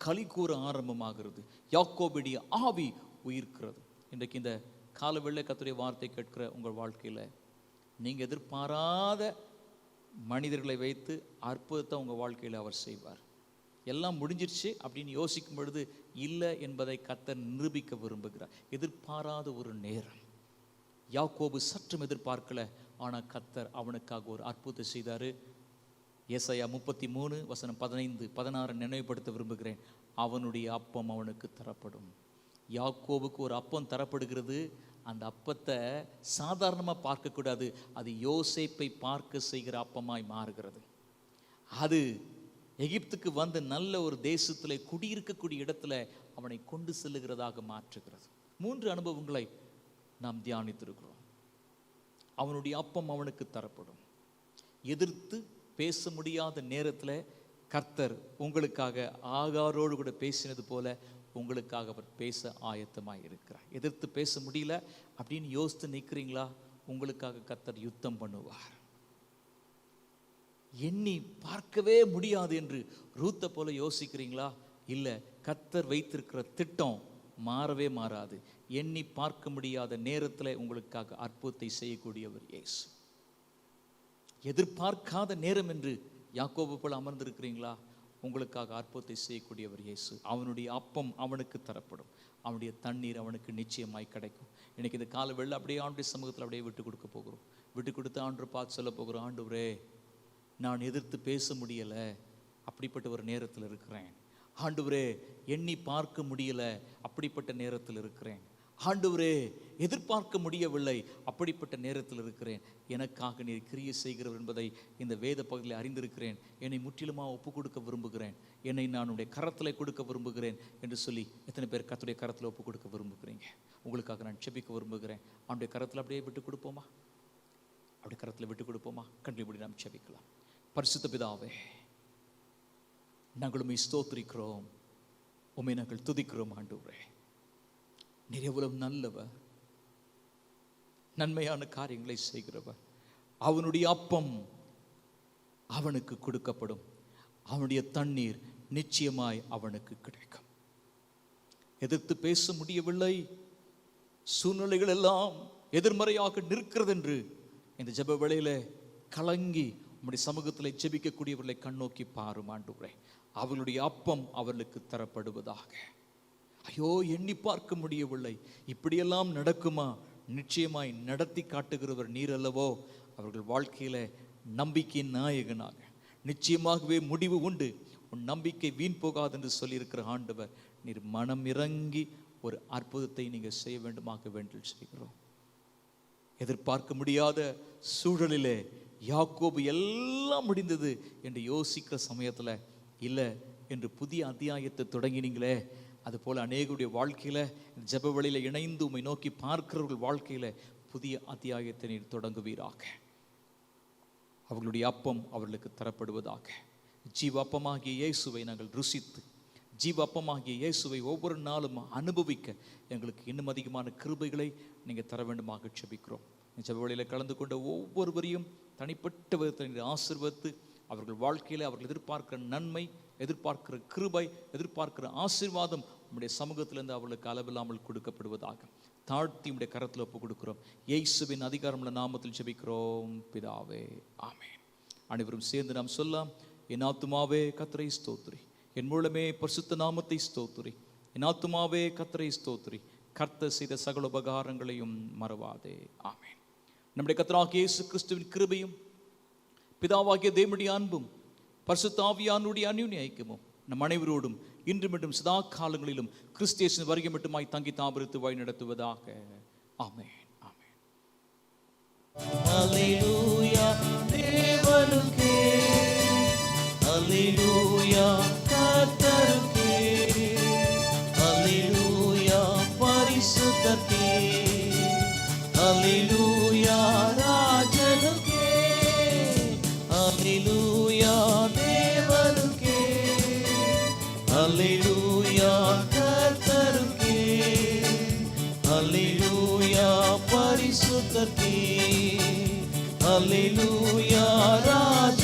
களி கூற ஆரம்பமாகிறது. யாக்கோபுடைய ஆவி உயிர்க்கிறது. இன்றைக்கு இந்த காலவெள்ளை கர்த்தருடைய வார்த்தை கேட்கிற உங்கள் வாழ்க்கையில் நீங்கள் எதிர்பாராத மனிதர்களை வைத்து அற்புதத்தை உங்கள் வாழ்க்கையில் அவர் செய்வார். எல்லாம் முடிஞ்சிருச்சு அப்படின்னு யோசிக்கும் பொழுது இல்லை என்பதை கர்த்தர் நிரூபிக்க விரும்புகிறார். எதிர்பாராத ஒரு நேரம் யாக்கோபு சற்றும் எதிர்பார்க்கல, ஆனால் கர்த்தர் அவனுக்காக ஒரு அற்புதத்தை செய்தார். ஏசாயா 33 வசனம் 15, 16 நினைவுபடுத்த விரும்புகிறேன். அவனுடைய அப்பம் அவனுக்கு தரப்படும். யாக்கோபுக்கு ஒரு அப்பம் தரப்படுகிறது. அந்த அப்பத்தை சாதாரணமாக பார்க்கக்கூடாது, அது யோசேப்பை பார்க்க செய்கிற அப்பமாய் மாறுகிறது. அது எகிப்துக்கு வந்து நல்ல ஒரு தேசத்தில் குடியிருக்கக்கூடிய இடத்துல அவனை கொண்டு செல்லுகிறதாக மாற்றுகிறது. 3 அனுபவங்களை நாம் தியானித்திருக்கிறோம். அவனுடைய அப்பம் அவனுக்கு தரப்படும். எதிர்த்து பேச முடியாத நேரத்தில் கர்த்தர் உங்களுக்காக ஆகாரோடு கூட பேசினது போல உங்களுக்காக அவர் பேச ஆயத்தமாக இருக்கிறார். எதிர்த்து பேச முடியல அப்படின்னு யோசித்து நிற்கிறீங்களா? உங்களுக்காக கர்த்தர் யுத்தம் பண்ணுவார். எண்ணி பார்க்கவே முடியாது என்று ரூத்தை போல யோசிக்கிறீங்களா? இல்லை, கர்த்தர் வைத்திருக்கிற திட்டம் மாறவே மாறாது. எண்ணி பார்க்க முடியாத நேரத்தில் உங்களுக்காக அற்புதத்தை செய்யக்கூடியவர் இயேசு. எதிர்பார்க்காத நேரம் என்று யாக்கோபு போல அமர்ந்திருக்கிறீங்களா? உங்களுக்காக அற்புதத்தை செய்யக்கூடியவர் இயேசு. அவனுடைய அப்பம் அவனுக்கு தரப்படும். அவனுடைய தண்ணீர் அவனுக்கு நிச்சயமாய் கிடைக்கும். இன்னைக்கு இந்த கால வெள்ள அப்படியே ஆண்டுடைய சமூகத்தில் அப்படியே விட்டு கொடுக்க போகிறோம். விட்டு கொடுத்து ஆண்டவர் பார்த்து சொல்ல போகிறோம், ஆண்டவரே நான் எதிர்த்து பேச முடியலை, அப்படிப்பட்ட ஒரு நேரத்தில் இருக்கிறேன். ஆண்டவரே எண்ணி பார்க்க முடியலை, அப்படிப்பட்ட நேரத்தில் இருக்கிறேன். ஆண்டவரே எதிர்பார்க்க முடியவில்லை, அப்படிப்பட்ட நேரத்தில் இருக்கிறேன். எனக்காக நீர் கிரியை செய்கிறவர் என்பதை இந்த வேத பகுதியில் அறிந்திருக்கிறேன். என்னை முற்றிலுமாக ஒப்பு கொடுக்க விரும்புகிறேன். என்னை நான் உடைய கரத்தில் கொடுக்க விரும்புகிறேன் என்று சொல்லி எத்தனை பேர் கர்த்தருடைய கரத்தில் ஒப்பு கொடுக்க விரும்புகிறீங்க? உங்களுக்காக நான் செபிக்க விரும்புகிறேன். அவனுடைய கரத்தில் அப்படியே விட்டு கொடுப்போமா? அப்படி கரத்தில் விட்டு கொடுப்போமா? கண்டிப்படி நாம் செபிக்கலாம். பரிசுத்த பிதாவே, நாங்கள் உம்மை ஸ்தோத்திரிக்கிறோம், உம்மை நாங்கள் துதிக்கிறோம். ஆண்டவரே, நீர் எவ்வளவு நல்லவர், நன்மையான காரியங்களை செய்கிறவர். அவனுடைய அப்பம் அவனுக்கு கொடுக்கப்படும். அவனுடைய தண்ணீர் நிச்சயமாய் அவனுக்கு கிடைக்கும். எதிர்த்து பேச முடியவில்லை, சூழ்நிலைகள் எல்லாம் எதிர்மறையாக நிற்கிறது என்று இந்த ஜெப வேளையில கலங்கி உம்முடைய சமூகத்தில் ஜெபிக்கக்கூடியவர்களை கண்ணோக்கி பாரும். ஆண்டவரே, அவளுடைய அப்பம் அவர்களுக்கு தரப்படுவதாக. ஐயோ, எண்ணி பார்க்க முடியவில்லை, இப்படியெல்லாம் நடக்குமா? நிச்சயமாய் நடத்தி காட்டுகிறவர் நீர் அல்லவோ. அவர்கள் வாழ்க்கையில நம்பிக்கையின் நாயகனாக நிச்சயமாகவே முடிவு உண்டு, உன் நம்பிக்கை வீண் போகாது என்று சொல்லியிருக்கிற ஆண்டவர், நீர் மனம் இறங்கி ஒரு அற்புதத்தை நீங்கள் செய்ய வேண்டுமாக வேண்டும் செய்கிறோம். எதிர்பார்க்க முடியாத சூழலிலே யாக்கோபு எல்லாம் முடிந்தது என்று யோசிக்கிற சமயத்தில் இல்லை என்று புதிய அத்தியாயத்தை தொடங்கினீங்களே, அதுபோல் அநேகருடைய வாழ்க்கையில் ஜெப வழியில் இணைந்து உம்மை நோக்கி பார்க்கிறவர்கள் வாழ்க்கையில் புதிய அத்தியாயத்தை நீர் தொடங்குவீராக. அவர்களுடைய அப்பம் அவர்களுக்கு தரப்படுவதாக. ஜீவ அப்பமாகிய இயேசுவை நாங்கள் ருசித்து, ஜீவ அப்பமாகிய இயேசுவை ஒவ்வொரு நாளும் அனுபவிக்க எங்களுக்கு இன்னும் அதிகமான கிருபைகளை நீங்கள் தர வேண்டுமாக ஜெபிக்கிறோம். ஜெப வழியில் கலந்து கொண்ட ஒவ்வொருவரையும் தனிப்பட்ட விதத்தில் ஆசீர்வதித்து அவர்கள் வாழ்க்கையில் அவர்கள் எதிர்பார்க்கிற நன்மை, எதிர்பார்க்கிற கிருபை, எதிர்பார்க்கிற ஆசீர்வாதம் உம்முடைய சமூகத்திலிருந்து அவர்களுக்கு அளவில்லாமல் கொடுக்கப்படுவதாக தாழ்த்தி உம்முடைய கரத்தில் ஒப்பு கொடுக்கிறோம். இயேசுவின் அதிகாரமுள்ள நாமத்தில் ஜெபிக்கிறோம் பிதாவே, ஆமென். அனைவரும் சேர்ந்து நாம் சொல்லலாம். என் ஆத்துமாவே கர்த்தரை ஸ்தோத்திரி, என் மூலமே பரிசுத்த நாமத்தை ஸ்தோத்திரி. என் ஆத்துமாவே கர்த்தரை ஸ்தோத்திரி, கர்த்தர் செய்த சகல உபகாரங்களையும் மறவாதே. ஆமென். நம்முடைய கர்த்தராகிய இயேசு கிறிஸ்துவின் கிருபையும் பிதாவாகிய தேவனுடைய அன்பும் பரிசுத்த ஆவியானுடைய அந்யோன்ய ஐக்கியமும் நம் அனைவரோடும் இன்றும் மீண்டும் சதா காலங்களிலும் கிறிஸ்து வருகை மட்டுமாய் தங்கி தாபரித்து வழி நடத்துவதாக. ஆமென். ஆமென். அல்லேலூயா தேவனுக்கே, அல்லேலூயா கர்த்தருக்கே, அல்லேலூயா பரிசுத்தருக்கே, அல்லேலூயா ராஜனுக்கே, அல்லேலூயா தேவனுக்கே, அல்லேலூயா கர்த்தருக்கே, அல்லேலூயா பரிசுத்தருக்கே, அல்லேலூயா ராஜ